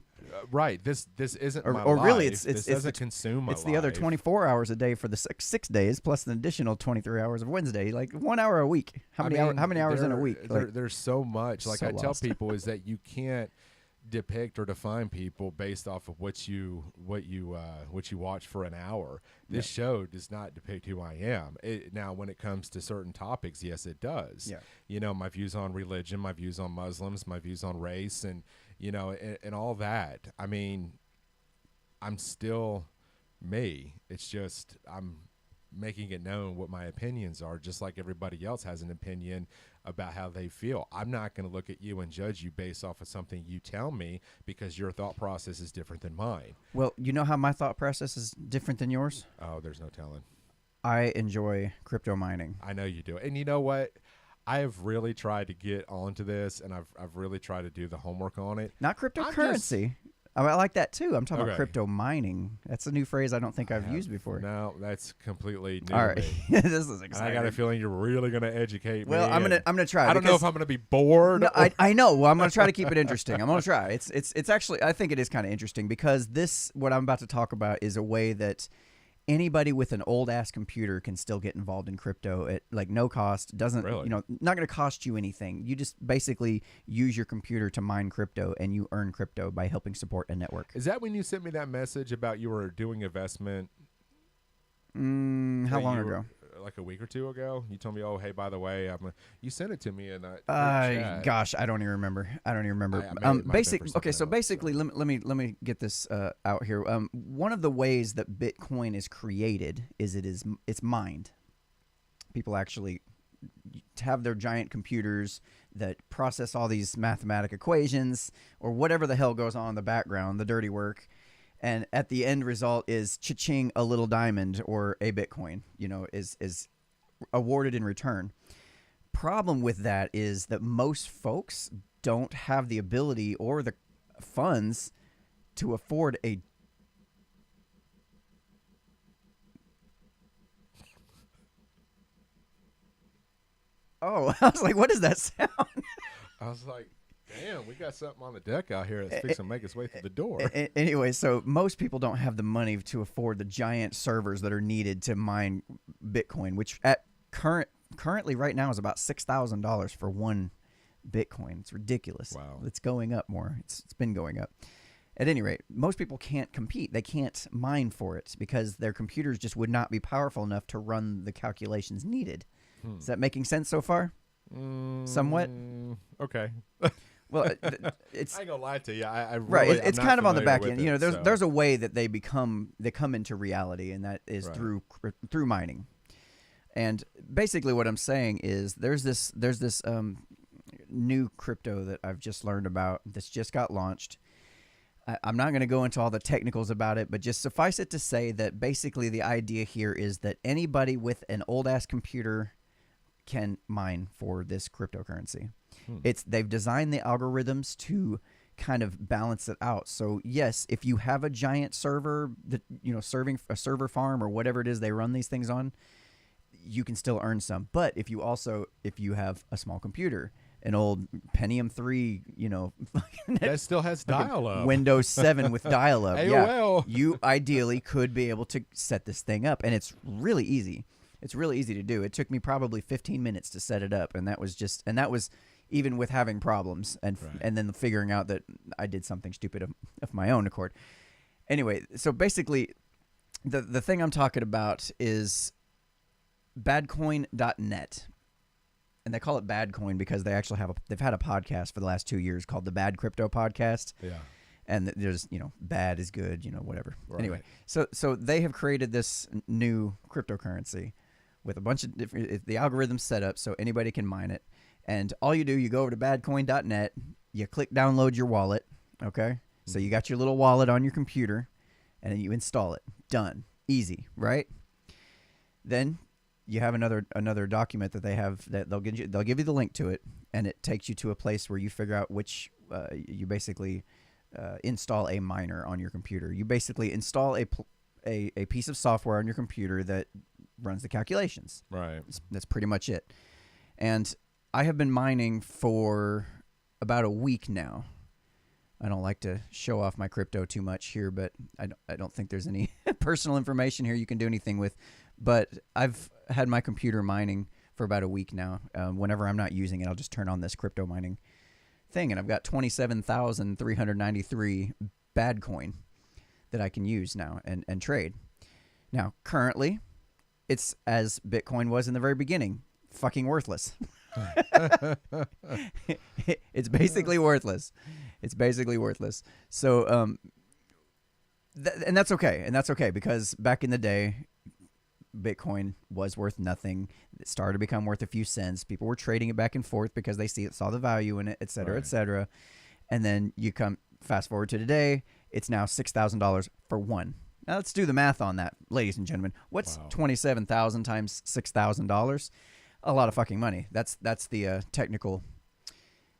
Right. This isn't my or life. Really, this doesn't consume my life. It's the other 24 hours a day for the six days, plus an additional 23 hours of Wednesday. Like 1 hour a week. How many hours in a week? There's so much. Like so I tell lost. people is that you can't depict or define people based off of what you watch for an hour. This show does not depict who I am. Now, when it comes to certain topics, yes, it does. Yeah. You know, my views on religion, my views on Muslims, my views on race, and you know, and all that. I mean, I'm still me. It's just I'm making it known what my opinions are, just like everybody else has an opinion about how they feel. I'm not going to look at you and judge you based off of something you tell me because your thought process is different than mine. Well, you know how my thought process is different than yours? Oh, there's no telling. I enjoy crypto mining. I know you do. And you know what? I have really tried to get onto this, and I've really tried to do the homework on it. Not cryptocurrency. I like that too. I'm talking about crypto mining. That's a new phrase I don't think I've used before. No, that's completely new. All right, this is exciting. And I got a feeling you're really going to educate me. Well, I'm gonna try. I don't know if I'm going to be bored. No, I know. Well, I'm gonna try to keep it interesting. I'm gonna try. It's actually, I think it is kind of interesting because what I'm about to talk about is a way that anybody with an old ass computer can still get involved in crypto at like no cost. Doesn't Really? You know, not going to cost you anything. You just basically use your computer to mine crypto, and you earn crypto by helping support a network. Is that when you sent me that message about you were doing investment? How long ago? Like a week or two ago. You told me, "Oh, hey, by the way, you sent it to me," and gosh, I don't even remember. So basically, let me get this out here. One of the ways that Bitcoin is created is it's mined. People actually have their giant computers that process all these mathematic equations or whatever the hell goes on in the background, the dirty work. And at the end result is cha-ching, a little diamond or a Bitcoin, you know, is awarded in return. Problem with that is that most folks don't have the ability or the funds to afford a Oh, I was like, what does that sound? I was like, damn, we got something on the deck out here that's fixing to make its way through the door. Anyway, so most people don't have the money to afford the giant servers that are needed to mine Bitcoin, which at currently right now is about $6,000 for one Bitcoin. It's ridiculous. Wow. It's going up more. It's been going up. At any rate, most people can't compete. They can't mine for it because their computers just would not be powerful enough to run the calculations needed. Is that making sense so far? Somewhat? Okay. Well, it's I ain't gonna lie to you. I really, right. It's kind of on the back end. You know, so. there's a way that they come into reality, and that is Right. through mining. And basically, what I'm saying is there's this new crypto that I've just learned about that's just got launched. I'm not going to go into all the technicals about it, but just suffice it to say that basically the idea here is that anybody with an old ass computer can mine for this cryptocurrency. They've designed the algorithms to kind of balance it out. So yes, if you have a giant server that, you know, serving a server farm or whatever it is they run these things on, you can still earn some. But if you have a small computer, an old Pentium 3, that still has dial-up. Windows 7 with dial-up. AOL. Yeah, you ideally could be able to set this thing up, and it's really easy. It's really easy to do. It took me probably 15 minutes to set it up, and that was even with having problems and then figuring out that I did something stupid of my own accord. Anyway, so basically, the thing I'm talking about is badcoin.net. And they call it Bad Coin because they actually they've had a podcast for the last 2 years called the Bad Crypto Podcast. Yeah. And there's, bad is good, whatever. Right. Anyway, so they have created this new cryptocurrency with a bunch of the algorithm's set up so anybody can mine it. And all you do, you go over to badcoin.net, you click download your wallet, okay? So you got your little wallet on your computer, and then you install it. Done. Easy, right? Then you have another document that they have that they'll give you the link to it, and it takes you to a place where you figure out which you basically install a miner on your computer. You basically install a piece of software on your computer that runs the calculations. Right. That's pretty much it. And I have been mining for about a week now. I don't like to show off my crypto too much here, but I don't think there's any personal information here you can do anything with. But I've had my computer mining for about a week now. Whenever I'm not using it, I'll just turn on this crypto mining thing, and I've got 27,393 bad coin that I can use now and trade. Now, currently, it's as Bitcoin was in the very beginning, fucking worthless. It's basically worthless. It's basically worthless. So, and that's okay. And that's okay because back in the day, Bitcoin was worth nothing. It started to become worth a few cents. People were trading it back and forth because they saw the value in it, et cetera, et cetera. And then you fast forward to today, it's now $6,000 for one. Now let's do the math on that, ladies and gentlemen. What's 27,000 times $6,000? A lot of fucking money. That's the technical.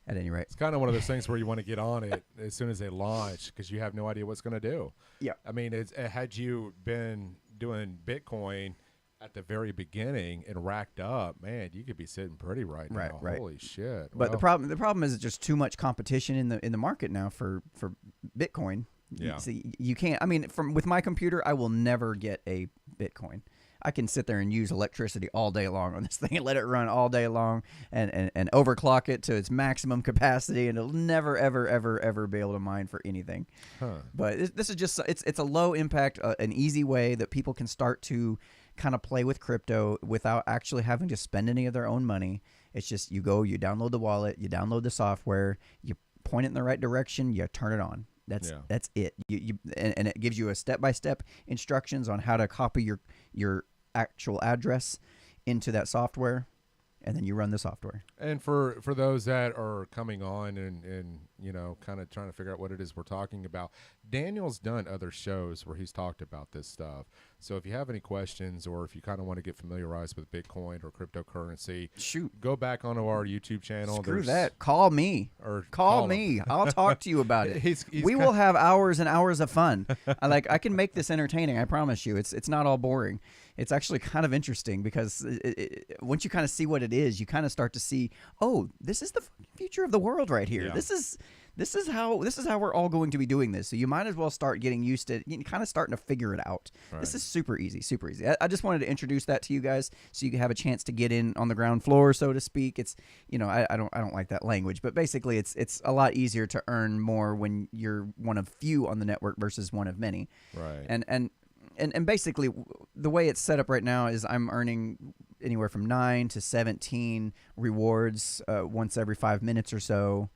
At any rate, it's kind of one of those things where you want to get on it as soon as they launch because you have no idea what's going to do. Yeah, I mean, had you been doing Bitcoin at the very beginning and racked up, man, you could be sitting pretty right now. Right. Holy shit! But the problem is just too much competition in the market now for Bitcoin. Yeah, you can't. I mean, with my computer, I will never get a Bitcoin. I can sit there and use electricity all day long on this thing and let it run all day long and overclock it to its maximum capacity, and it'll never, ever, ever, ever be able to mine for anything. But this is just, it's a low impact, an easy way that people can start to kind of play with crypto without actually having to spend any of their own money. It's just you download the wallet, you download the software, you point it in the right direction, you turn it on. That's it. And it gives you a step-by-step instructions on how to copy your actual address into that software, and then you run the software. And for those that are coming on and kind of trying to figure out what it is we're talking about, Daniel's done other shows where he's talked about this stuff. So if you have any questions or if you kind of want to get familiarized with Bitcoin or cryptocurrency, go back onto our YouTube channel. Screw that. Call me. Or call me. I'll talk to you about it. We will have hours and hours of fun. I can make this entertaining. I promise you. It's not all boring. It's actually kind of interesting because once you kind of see what it is, you kind of start to see, oh, this is the future of the world right here. Yeah. This is how we're all going to be doing this. So you might as well start getting used to kind of starting to figure it out. Right. This is super easy, super easy. I just wanted to introduce that to you guys so you can have a chance to get in on the ground floor, so to speak. It's I don't like that language, but basically it's a lot easier to earn more when you're one of few on the network versus one of many. Right. And basically the way it's set up right now is I'm earning anywhere from 9 to 17 rewards once every 5 minutes or so.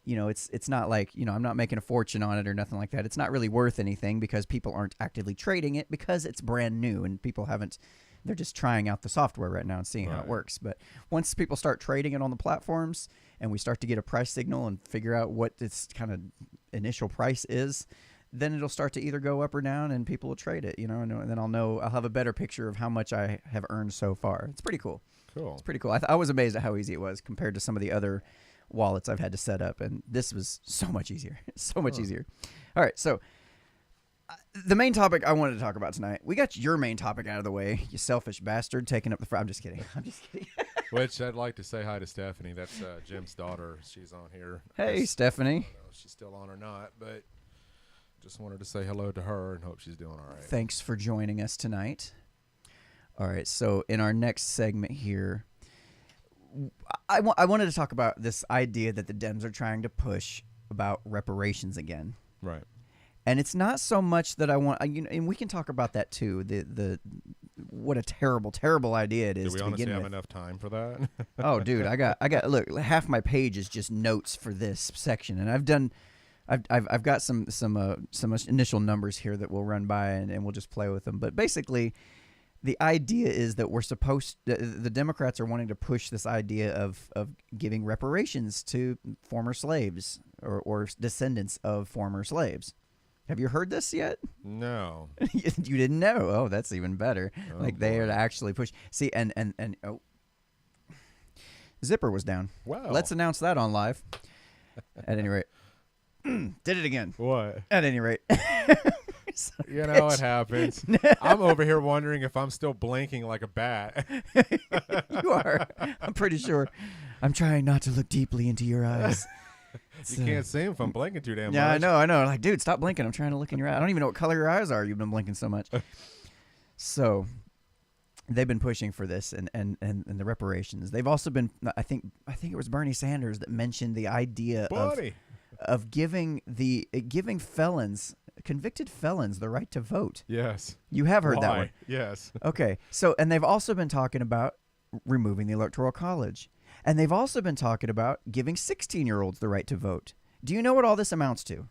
It's not like, I'm not making a fortune on it or nothing like that. It's not really worth anything because people aren't actively trading it because it's brand new and people they're just trying out the software right now and seeing how it works. But once people start trading it on the platforms and we start to get a price signal and figure out what its kind of initial price is, then it'll start to either go up or down and people will trade it, and then I'll have a better picture of how much I have earned so far. It's pretty cool. Cool. It's pretty cool. I was amazed at how easy it was compared to some of the other wallets I've had to set up, and this was so much easier. So much easier. All right, so the main topic I wanted to talk about tonight. We got your main topic out of the way. You selfish bastard, taking up the. I'm just kidding. I'm just kidding. Which I'd like to say hi to Stephanie. That's Jim's daughter. She's on here. Hey, Stephanie. I don't know if she's still on or not, but just wanted to say hello to her and hope she's doing all right. Thanks for joining us tonight. All right, so in our next segment here, I wanted to talk about this idea that the Dems are trying to push about reparations again. Right. And it's not so much that I want, and we can talk about that too. The what a terrible idea it is. Do we to honestly begin have with. enough time for that? Oh, dude, I got. Look, half my page is just notes for this section, and I've got some initial numbers here that we'll run by, and we'll just play with them. But basically, the idea is that the Democrats are wanting to push this idea of giving reparations to former slaves or descendants of former slaves. Have you heard this yet? No. You didn't know? Oh, that's even better. Oh, like they boy. are to actually push. See, and zipper was down. Wow. Let's announce that on live. At any rate, did it again. What? At any rate, You know what happens. I'm over here wondering if I'm still blinking like a bat. You are. I'm pretty sure. I'm trying not to look deeply into your eyes. You can't see them if I'm blinking too damn Yeah, much. I know. Like, dude, stop blinking. I'm trying to look in your eye. I don't even know what color your eyes are. You've been blinking so much. So they've been pushing for this and the reparations. They've also been. I think it was Bernie Sanders that mentioned the idea of giving convicted felons the right to vote. Yes. You have heard that Why? one. Yes. Okay. So, and they've also been talking about removing the Electoral College. And they've also been talking about giving 16-year-olds the right to vote. Do you know what all this amounts to?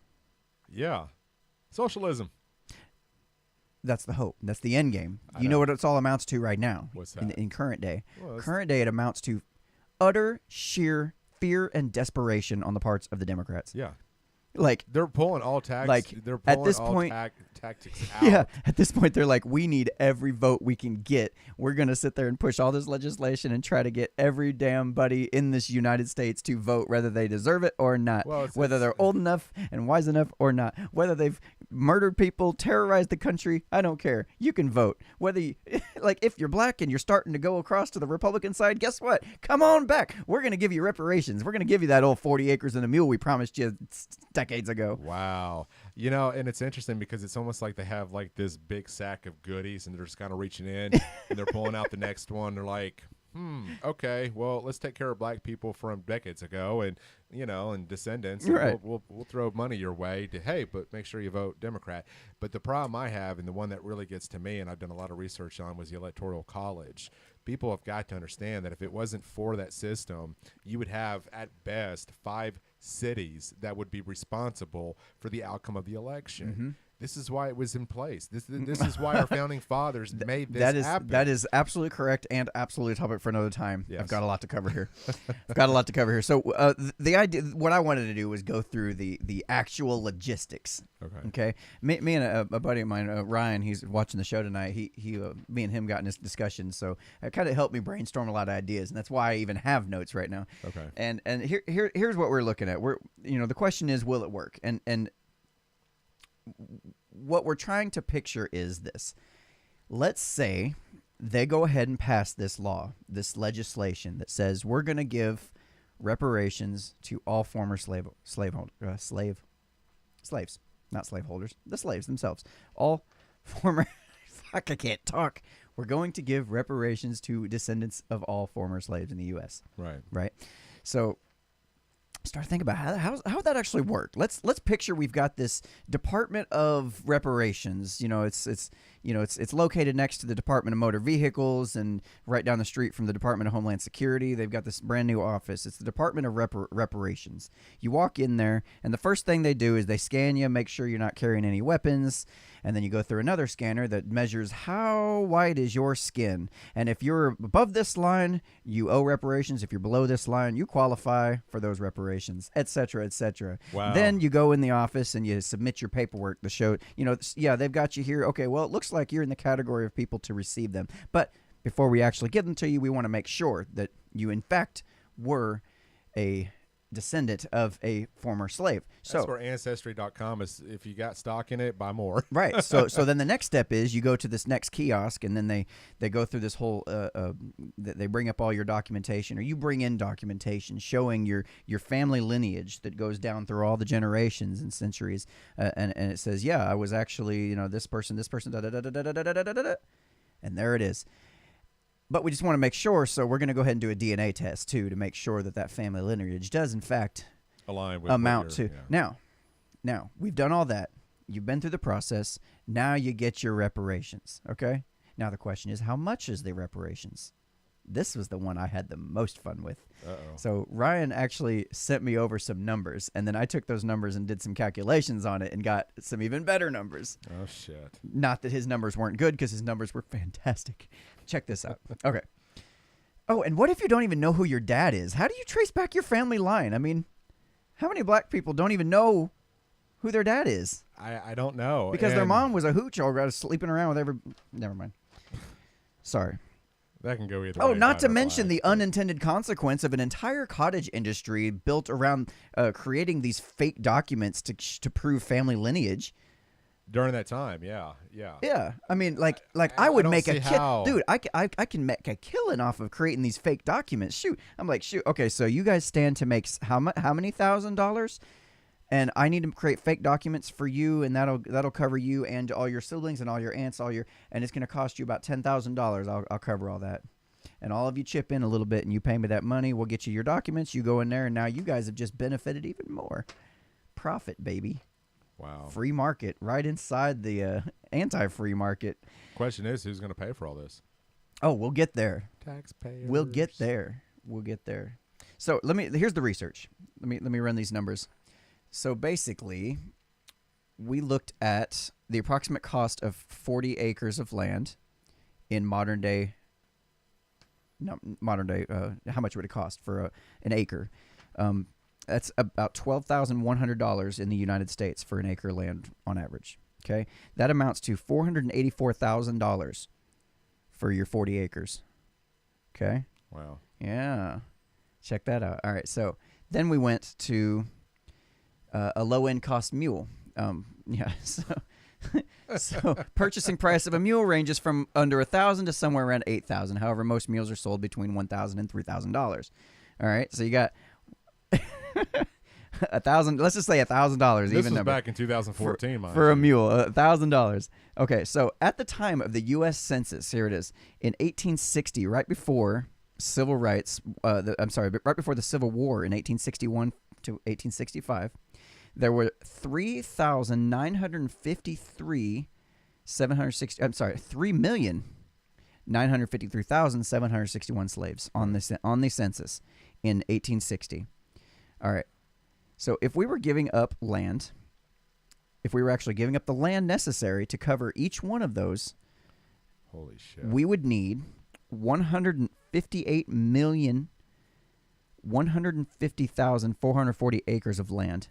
Yeah. Socialism. That's the hope. That's the end game. I You know know. what it's all amounts to right now. What's that? In current day. Well, that's- Current day, it amounts to utter, sheer fear and desperation on the parts of the Democrats. Yeah. Like, They're pulling all Like, they're at pulling this all point- tactics out. yeah, at this point, they're like, we need every vote we can get. We're going to sit there and push all this legislation and try to get every damn buddy in this United States to vote, whether they deserve it or not, Well, whether they're old enough and wise enough or not, whether they've murdered people, terrorized the country. I don't care. You can vote. Whether you, like, if you're black and you're starting to go across to the Republican side, guess what? Come on back. We're going to give you reparations. We're going to give you that old 40 acres and a mule we promised you decades ago. Wow. You know, and it's interesting because it's almost like they have like this big sack of goodies and they're just kind of reaching in and they're pulling out the next one. They're like, okay, well, let's take care of black people from decades ago and, you know, and descendants. And Right. we'll throw money your way to, hey, but make sure you vote Democrat. But the problem I have, and the one that really gets to me, and I've done a lot of research on, was the Electoral College. People have got to understand that if it wasn't for that system, you would have at best 5 cities that would be responsible for the outcome of the election. Mm-hmm. This is why it was in place. This is why our founding fathers made this happen. That is absolutely correct and absolutely a topic for another time. Yes. I've got a lot to cover here. So the idea, what I wanted to do was go through the actual logistics. Okay. Me and a buddy of mine, Ryan, he's watching the show tonight. Me and him got in this discussion, so it kind of helped me brainstorm a lot of ideas, and that's why I even have notes right now. Okay. And here's what we're looking at. The question is, will it work? And what we're trying to picture is this. Let's say they go ahead and pass this law, this legislation that says we're going to give reparations to all former slaves, not slaveholders, the slaves themselves. All former, fuck, I can't talk. We're going to give reparations to descendants of all former slaves in the U.S. Right? So start thinking about how would that actually work. Let's picture we've got this Department of Reparations. It's located next to the Department of Motor Vehicles and right down the street from the Department of Homeland Security. They've got this brand new office. It's the Department of Reparations. You walk in there, and the first thing they do is they scan you, make sure you're not carrying any weapons, and then you go through another scanner that measures how white is your skin. And if you're above this line, you owe reparations. If you're below this line, you qualify for those reparations, et cetera, et cetera. Wow. Then you go in the office and you submit your paperwork to show, they've got you here. Okay, well, it looks like you're in the category of people to receive them. But before we actually give them to you, we want to make sure that you, in fact, were a descendant of a former slave. So That's where Ancestry.com is. If you got stock in it, buy more. right. So then the next step is you go to this next kiosk, and then they go through this whole they bring up all your documentation, or you bring in documentation showing your family lineage that goes down through all the generations and centuries, and it says, yeah, I was actually this person, da da da da da da da da da da, and there it is. But we just want to make sure, so we're going to go ahead and do a DNA test, too, to make sure that family lineage does, in fact, align with amount to. Yeah. Now, we've done all that. You've been through the process. Now you get your reparations, okay? Now the question is, how much is the reparations? This was the one I had the most fun with. Uh-oh. So Ryan actually sent me over some numbers, and then I took those numbers and did some calculations on it and got some even better numbers. Oh, shit. Not that his numbers weren't good, because his numbers were fantastic. Check this out. Okay. Oh, and what if you don't even know who your dad is? How do you trace back your family line? I mean, how many black people don't even know who their dad is? I don't know. Because their mom was a hooch already, sleeping around with every... Never mind. Sorry. That can go either way. Oh, not to mention black. the unintended consequence of an entire cottage industry built around creating these fake documents to prove family lineage. During that time, yeah. Yeah, I mean, I would don't make a see kill, how. dude. I can make a killing off of creating these fake documents. Shoot, I'm like, shoot. Okay, so you guys stand to make how many $1,000? And I need to create fake documents for you, and that'll cover you and all your siblings and all your aunts, and it's going to cost you about $10,000. I'll cover all that, and all of you chip in a little bit, and you pay me that money. We'll get you your documents. You go in there, and now you guys have just benefited even more. Profit, baby. Wow. Free market right inside the anti-free market. Question is, who's going to pay for all this? Oh, we'll get there. Taxpayers. We'll get there. So here's the research. Let me run these numbers. So basically, we looked at the approximate cost of 40 acres of land in modern day. How much would it cost for an acre? That's about $12,100 in the United States for an acre of land on average. Okay, that amounts to $484,000 for your 40 acres. Okay. Wow. Yeah, check that out. All right, so then we went to a low-end cost mule. So purchasing price of a mule ranges from under $1,000 to somewhere around $8,000. However, most mules are sold between $1,000 and $3,000. All right, so you got $1,000. Let's just say $1,000. This even was back in 2014, for a mule, $1,000. Okay, so at the time of the U.S. Census, here it is, in 1860, right before civil rights. Right before the Civil War in 1861 to 1865. There were 3,953,761 slaves on the census in 1860. All right. So if we were giving up land, if we were actually giving up the land necessary to cover each one of those, holy shit, we would need 158,150,440 acres of land.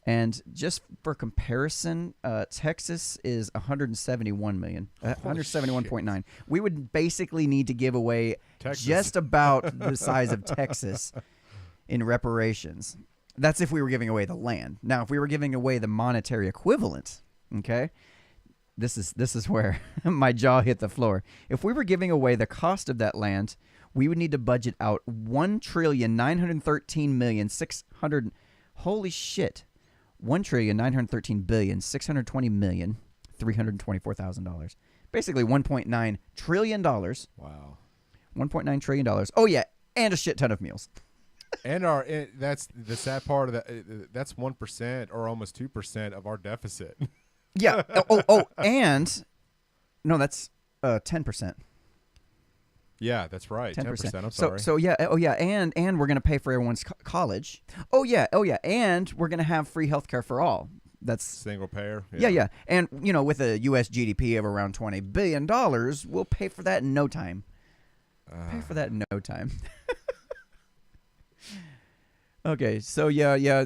And just for comparison, Texas is 171.9. We would basically need to give away Texas. Just about the size of Texas in reparations. That's if we were giving away the land. Now, if we were giving away the monetary equivalent, okay, this is where my jaw hit the floor. If we were giving away the cost of that land, we would need to budget out $1,913,600,000. Holy shit. $1,913,620,324,000. Basically $1.9 trillion. Wow. $1.9 trillion. Oh yeah, and a shit ton of meals. And that's the sad part of that. That's 1% or almost 2% of our deficit. Yeah. And no, that's 10%. Yeah, that's right. 10%. I'm sorry. So yeah. Oh yeah. And we're gonna pay for everyone's college. Oh yeah. And we're gonna have free healthcare for all. That's single payer. Yeah. And with a U.S. GDP of around $20 billion, we'll pay for that in no time. Okay. So yeah.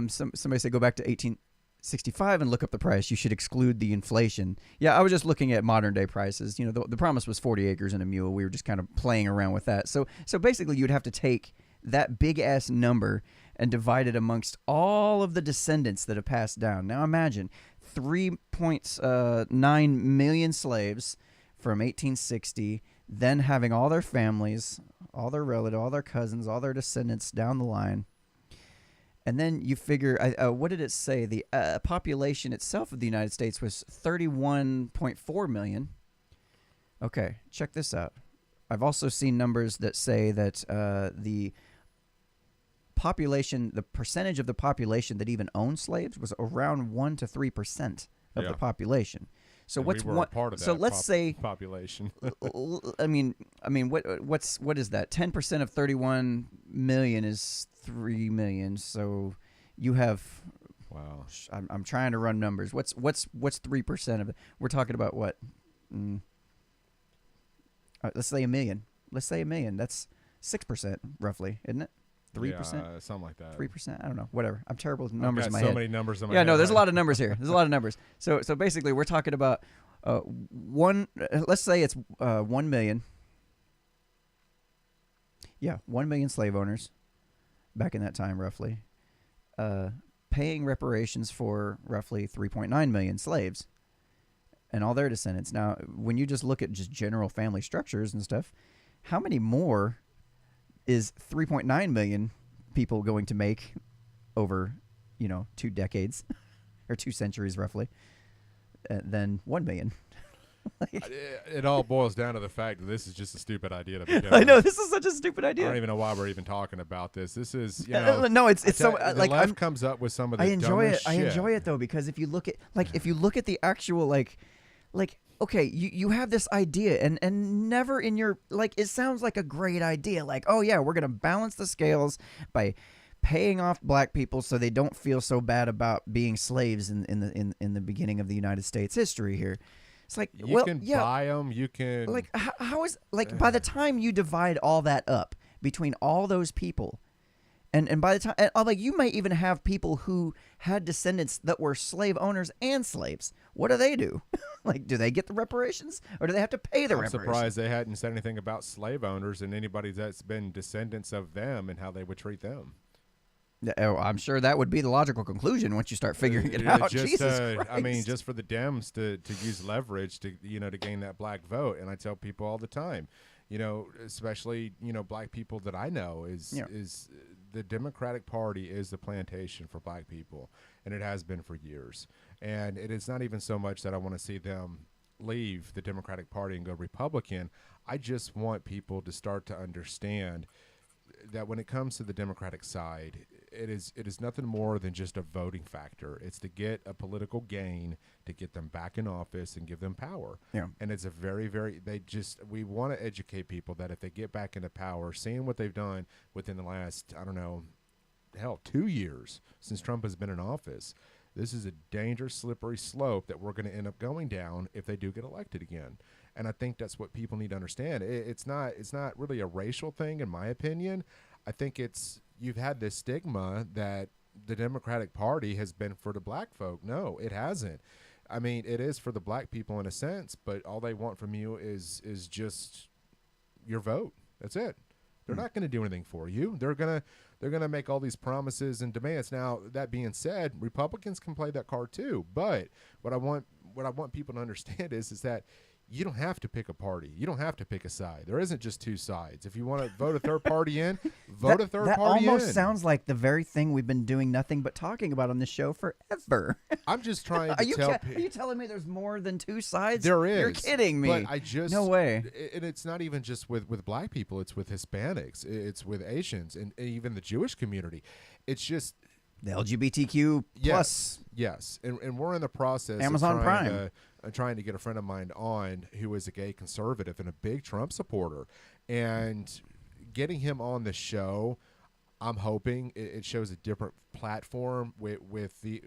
Somebody said go back to 1865 and look up the price. You should exclude the inflation. Yeah, I was just looking at modern day prices. The promise was 40 acres and a mule. We were just kind of playing around with that. So basically, you'd have to take that big ass number and divide it amongst all of the descendants that have passed down. Now imagine 3.9 million slaves from 1860, then having all their families, all their relatives, all their cousins, all their descendants down the line. And then you figure, what did it say? The population itself of the United States was 31.4 million. Okay, check this out. I've also seen numbers that say that the population, the percentage of the population that even owned slaves was around 1 to 3% of the population. So and what's we were one? Part of so that let's say population. I mean, what is that? 10% of 31 million is 3 million. So you have. Wow. I'm trying to run numbers. What's 3% of it? We're talking about what? Let's say a million. That's 6% roughly, isn't it? 3%? Yeah, something like that. 3%? I don't know. Whatever. I'm terrible with numbers in my so head. many numbers in my yeah, head. no, there's right? a lot of numbers here. There's a lot of numbers. So basically, we're talking about one. Let's say it's 1 million. Yeah, 1 million slave owners back in that time, roughly, paying reparations for roughly 3.9 million slaves and all their descendants. Now, when you just look at just general family structures and stuff, how many more is 3.9 million people going to make over, 2 decades or 2 centuries roughly, than 1 million? It all boils down to the fact that this is just a stupid idea to begin I know with. this is such a stupid idea. I don't even know why we're even talking about this. This is, no, it's so the like left comes up with some of the I enjoy it. dumbest I shit. enjoy it though, because if you look at the actual like okay, you have this idea and never in your it sounds like a great idea. Like, oh yeah, we're gonna balance the scales by paying off black people so they don't feel so bad about being slaves in the beginning of the United States history here. It's like, You can buy them. You can like how is by the time you divide all that up between all those people, and by the time you might even have people who had descendants that were slave owners and slaves. What do? Do they get the reparations, or do they have to pay the reparations? I'm surprised they hadn't said anything about slave owners and anybody that's been descendants of them and how they would treat them. Oh, I'm sure that would be the logical conclusion once you start figuring it out. Jesus Christ. I mean, just for the Dems to use leverage to to gain that black vote. And I tell people all the time, especially black people that I know is the Democratic Party is the plantation for black people, and it has been for years. And it is not even so much that I want to see them leave the Democratic Party and go Republican. I just want people to start to understand that when it comes to the Democratic side, it is nothing more than just a voting factor. It's to get a political gain, to get them back in office and give them power. Yeah. And it's a very, very, we want to educate people that if they get back into power, seeing what they've done within the last, 2 years since Trump has been in office, this is a dangerous, slippery slope that we're going to end up going down if they do get elected again. And I think that's what people need to understand. It's not really a racial thing, in my opinion. I think you've had this stigma that the Democratic Party has been for the black folk. No, it hasn't. I mean, it is for the black people in a sense, but all they want from you is just your vote. That's it. They're not going to do anything for you. They're gonna make all these promises and demands. Now, that being said, Republicans can play that card too. But what I want people to understand is that you don't have to pick a party. You don't have to pick a side. There isn't just two sides. If you want to vote a third party in, vote a third party in. That almost sounds like the very thing we've been doing nothing but talking about on this show forever. I'm just trying to tell people. Are you telling me there's more than two sides? There is. You're kidding me. But no way. And it's not even just with black people. It's with Hispanics. It's with Asians and even the Jewish community. It's just the LGBTQ plus. Yes. And we're in the process Amazon of Prime. Trying to get a friend of mine on who is a gay conservative and a big Trump supporter, and getting him on the show, I'm hoping it shows a different platform with the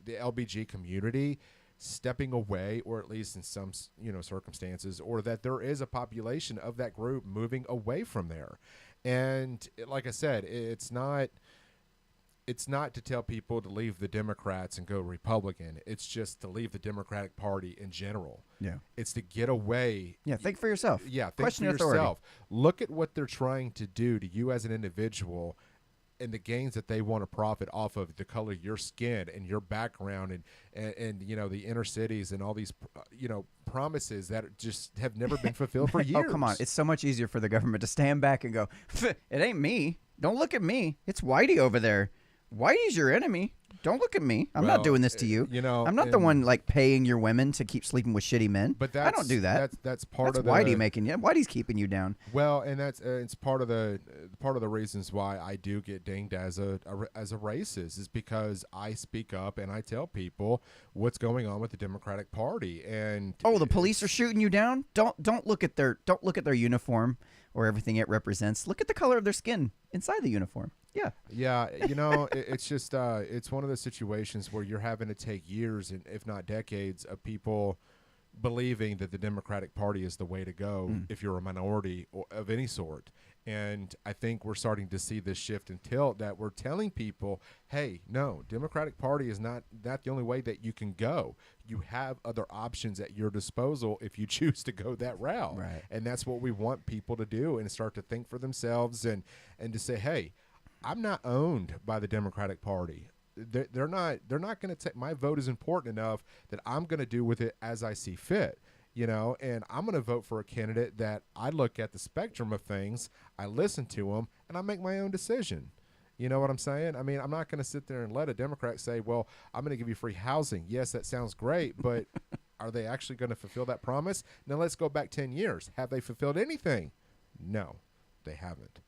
LBG community stepping away, or at least in some circumstances, or that there is a population of that group moving away from there. And like I said, it's not it's not to tell people to leave the Democrats and go Republican. It's just to leave the Democratic Party in general. Yeah. It's to get away. Yeah, think for yourself. Yeah, think Question for your authority. yourself. Look at what they're trying to do to you as an individual and the gains that they want to profit off of the color of your skin and your background and you know, the inner cities and all these, you know, promises that just have never been fulfilled for years. Oh, come on. It's so much easier for the government to stand back and go, it ain't me. Don't look at me. It's Whitey over there. Whitey's your enemy. Don't look at me. I'm not doing this to you. You know, I'm not the one like paying your women to keep sleeping with shitty men. But I don't do that. That's part of Whitey making you. Whitey's keeping you down. Well, and that's it's part of the reasons why I do get dinged as a racist is because I speak up and I tell people what's going on with the Democratic Party. And the police are shooting you down. Don't look at their uniform or everything it represents. Look at the color of their skin inside the uniform. Yeah. Yeah, you know, it's just it's one of those situations where you're having to take years and if not decades of people believing that the Democratic Party is the way to go if you're a minority or of any sort. And I think we're starting to see this shift and tilt that we're telling people, hey, no, Democratic Party is not the only way that you can go. You have other options at your disposal if you choose to go that route. Right. And that's what we want people to do and start to think for themselves and to say, hey, I'm not owned by the Democratic Party. They're not going to take my vote is important enough that I'm going to do with it as I see fit, you know, and I'm going to vote for a candidate that I look at the spectrum of things, I listen to them, and I make my own decision. You know what I'm saying? I mean, I'm not going to sit there and let a Democrat say, well, I'm going to give you free housing. Yes, that sounds great, but are they actually going to fulfill that promise? Now let's go back 10 years. Have they fulfilled anything? No, they haven't.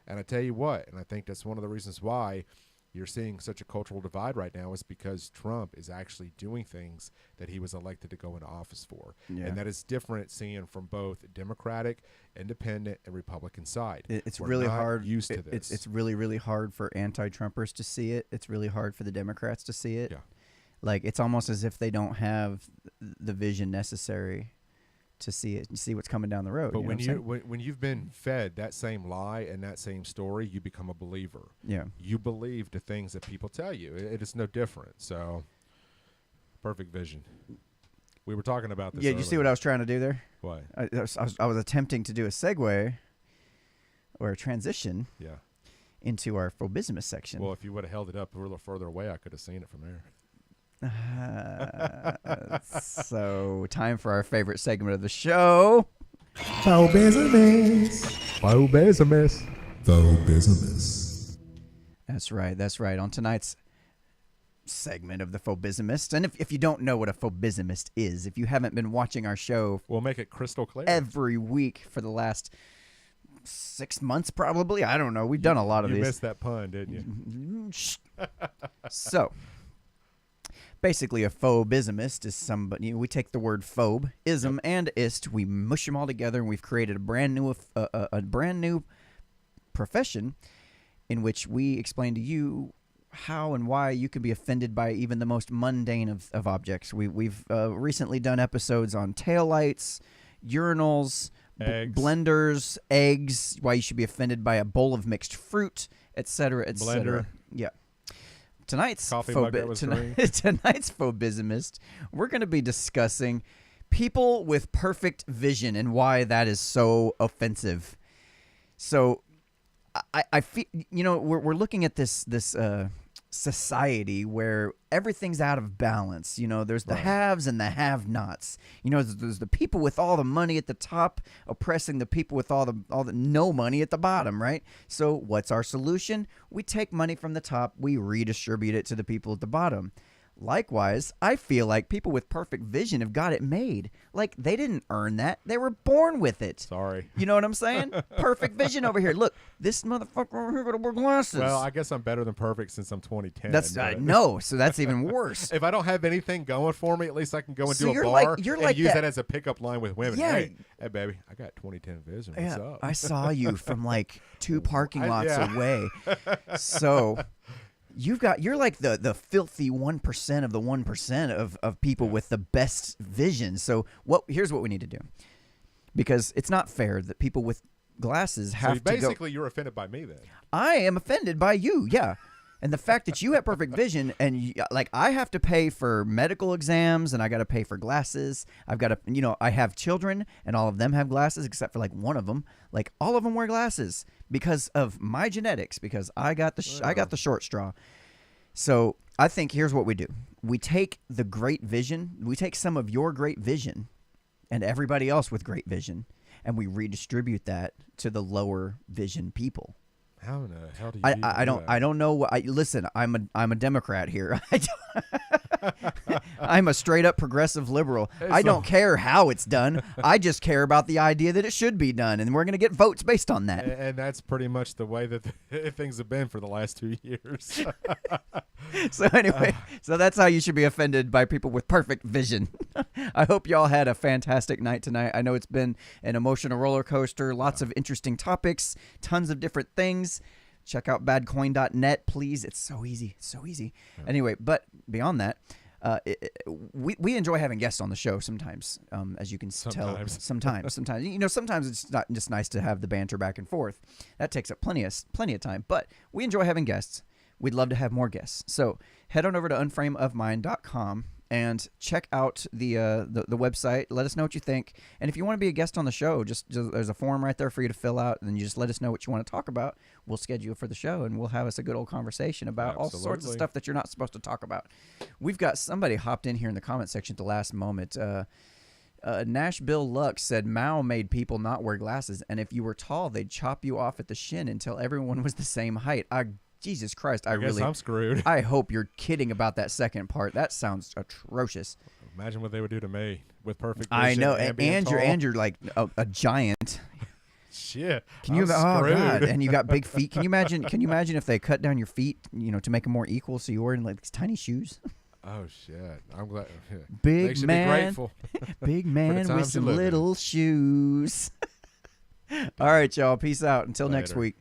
And I tell you what, and I think that's one of the reasons why you're seeing such a cultural divide right now is because Trump is actually doing things that he was elected to go into office for. Yeah. And that is different seeing from both Democratic, Independent, and Republican side. It's We're really not hard. used to this. It's really, really hard for anti-Trumpers to see it. It's really hard for the Democrats to see it. Yeah. Like, it's almost as if they don't have the vision necessary to see it and see what's coming down the road. But you know when you've been fed that same lie and that same story, you become a believer. Yeah. You believe the things that people tell you. It is no different. So, perfect vision. We were talking about this. Yeah, did you see what I was trying to do there? What? I was attempting to do a segue or a transition Yeah. into our Phobismus section. Well, if you would have held it up a little further away, I could have seen it from there. So, time for our favorite segment of the show. Phobismus. Phobismus. Phobismus. That's right. On tonight's segment of the Phobismist, and if you don't know what a Phobismist is, if you haven't been watching our show, We'll make it crystal clear. every week for the last 6 months, probably. I don't know. We've done a lot of You these. missed that pun, didn't you? So, basically, a phobismist is somebody. We take the word phobe, ism, and ist. We mush them all together, and we've created a brand new profession in which we explain to you how and why you can be offended by even the most mundane of objects. We've recently done episodes on taillights, urinals, blenders, eggs. Why you should be offended by a bowl of mixed fruit, etc., etc. Blender. Yeah. Tonight's Coffee mug that was green. tonight's phobismist, we're going to be discussing people with perfect vision and why that is so offensive. So, I feel, you know, we're looking at this society where everything's out of balance. You know, there's the haves and the have-nots. You know, there's the people with all the money at the top oppressing the people with all the no money at the bottom, right? So what's our solution? We take money from the top, we redistribute it to the people at the bottom. Likewise, I feel like people with perfect vision have got it made. Like, they didn't earn that. They were born with it. Sorry. You know what I'm saying? Perfect vision over here. Look, this motherfucker over here got to wear glasses. Well, I guess I'm better than perfect since I'm 2010. That's no, so that's even worse. If I don't have anything going for me, at least I can go and So do a you're bar like- you're and like use that- that as a pickup line with women. Yeah. Hey, baby, I got 2010 vision. What's up? I saw you from like 2 parking lots yeah. away. So you're like the filthy 1% of the 1% of people with the best vision. So here's what we need to do. Because it's not fair that people with glasses have So to go. basically, you're offended by me then. I am offended by you, yeah. And the fact that you have perfect vision, and like I have to pay for medical exams, and I got to pay for glasses. I've got to, I have children, and all of them have glasses except for like one of them. Like all of them wear glasses because of my genetics, because I got the short straw. So I think here's what we do: we take the great vision, we take some of your great vision, and everybody else with great vision, and we redistribute that to the lower vision people. How in the hell do you I don't know what listen, I'm a Democrat here. I'm a straight up progressive liberal. I don't care how it's done. I just care about the idea that it should be done, and we're going to get votes based on that. And that's pretty much the way that things have been for the last 2 years. So anyway, so that's how you should be offended by people with perfect vision. I hope y'all had a fantastic night tonight. I know it's been an emotional roller coaster, lots of interesting topics, tons of different things. Check out badcoin.net, please. It's so easy. It's so easy. Yeah. Anyway, but beyond that, we enjoy having guests on the show sometimes, as you can tell. Sometimes. Sometimes it's not just nice to have the banter back and forth. That takes up plenty of time. But we enjoy having guests. We'd love to have more guests. So head on over to unframeofmind.com and check out the website. Let us know what you think. And if you want to be a guest on the show, just there's a form right there for you to fill out, and you just let us know what you want to talk about. We'll schedule for the show, and we'll have us a good old conversation about all sorts of stuff that you're not supposed to talk about. We've got somebody hopped in here in the comment section at the last moment. Nash Bill Lux said Mao made people not wear glasses, and if you were tall, they'd chop you off at the shin until everyone was the same height. Jesus Christ, I guess I'm screwed. I hope you're kidding about that second part. That sounds atrocious. Imagine what they would do to me with perfect vision. I know, and you're like a giant. Shit. Can you? Oh God! And you got big feet. Can you imagine? If they cut down your feet, to make them more equal, so you're wearing like these tiny shoes? Oh shit! I'm glad. Big man, be grateful. Big man with some little shoes. All right, y'all. Peace out. Until next week.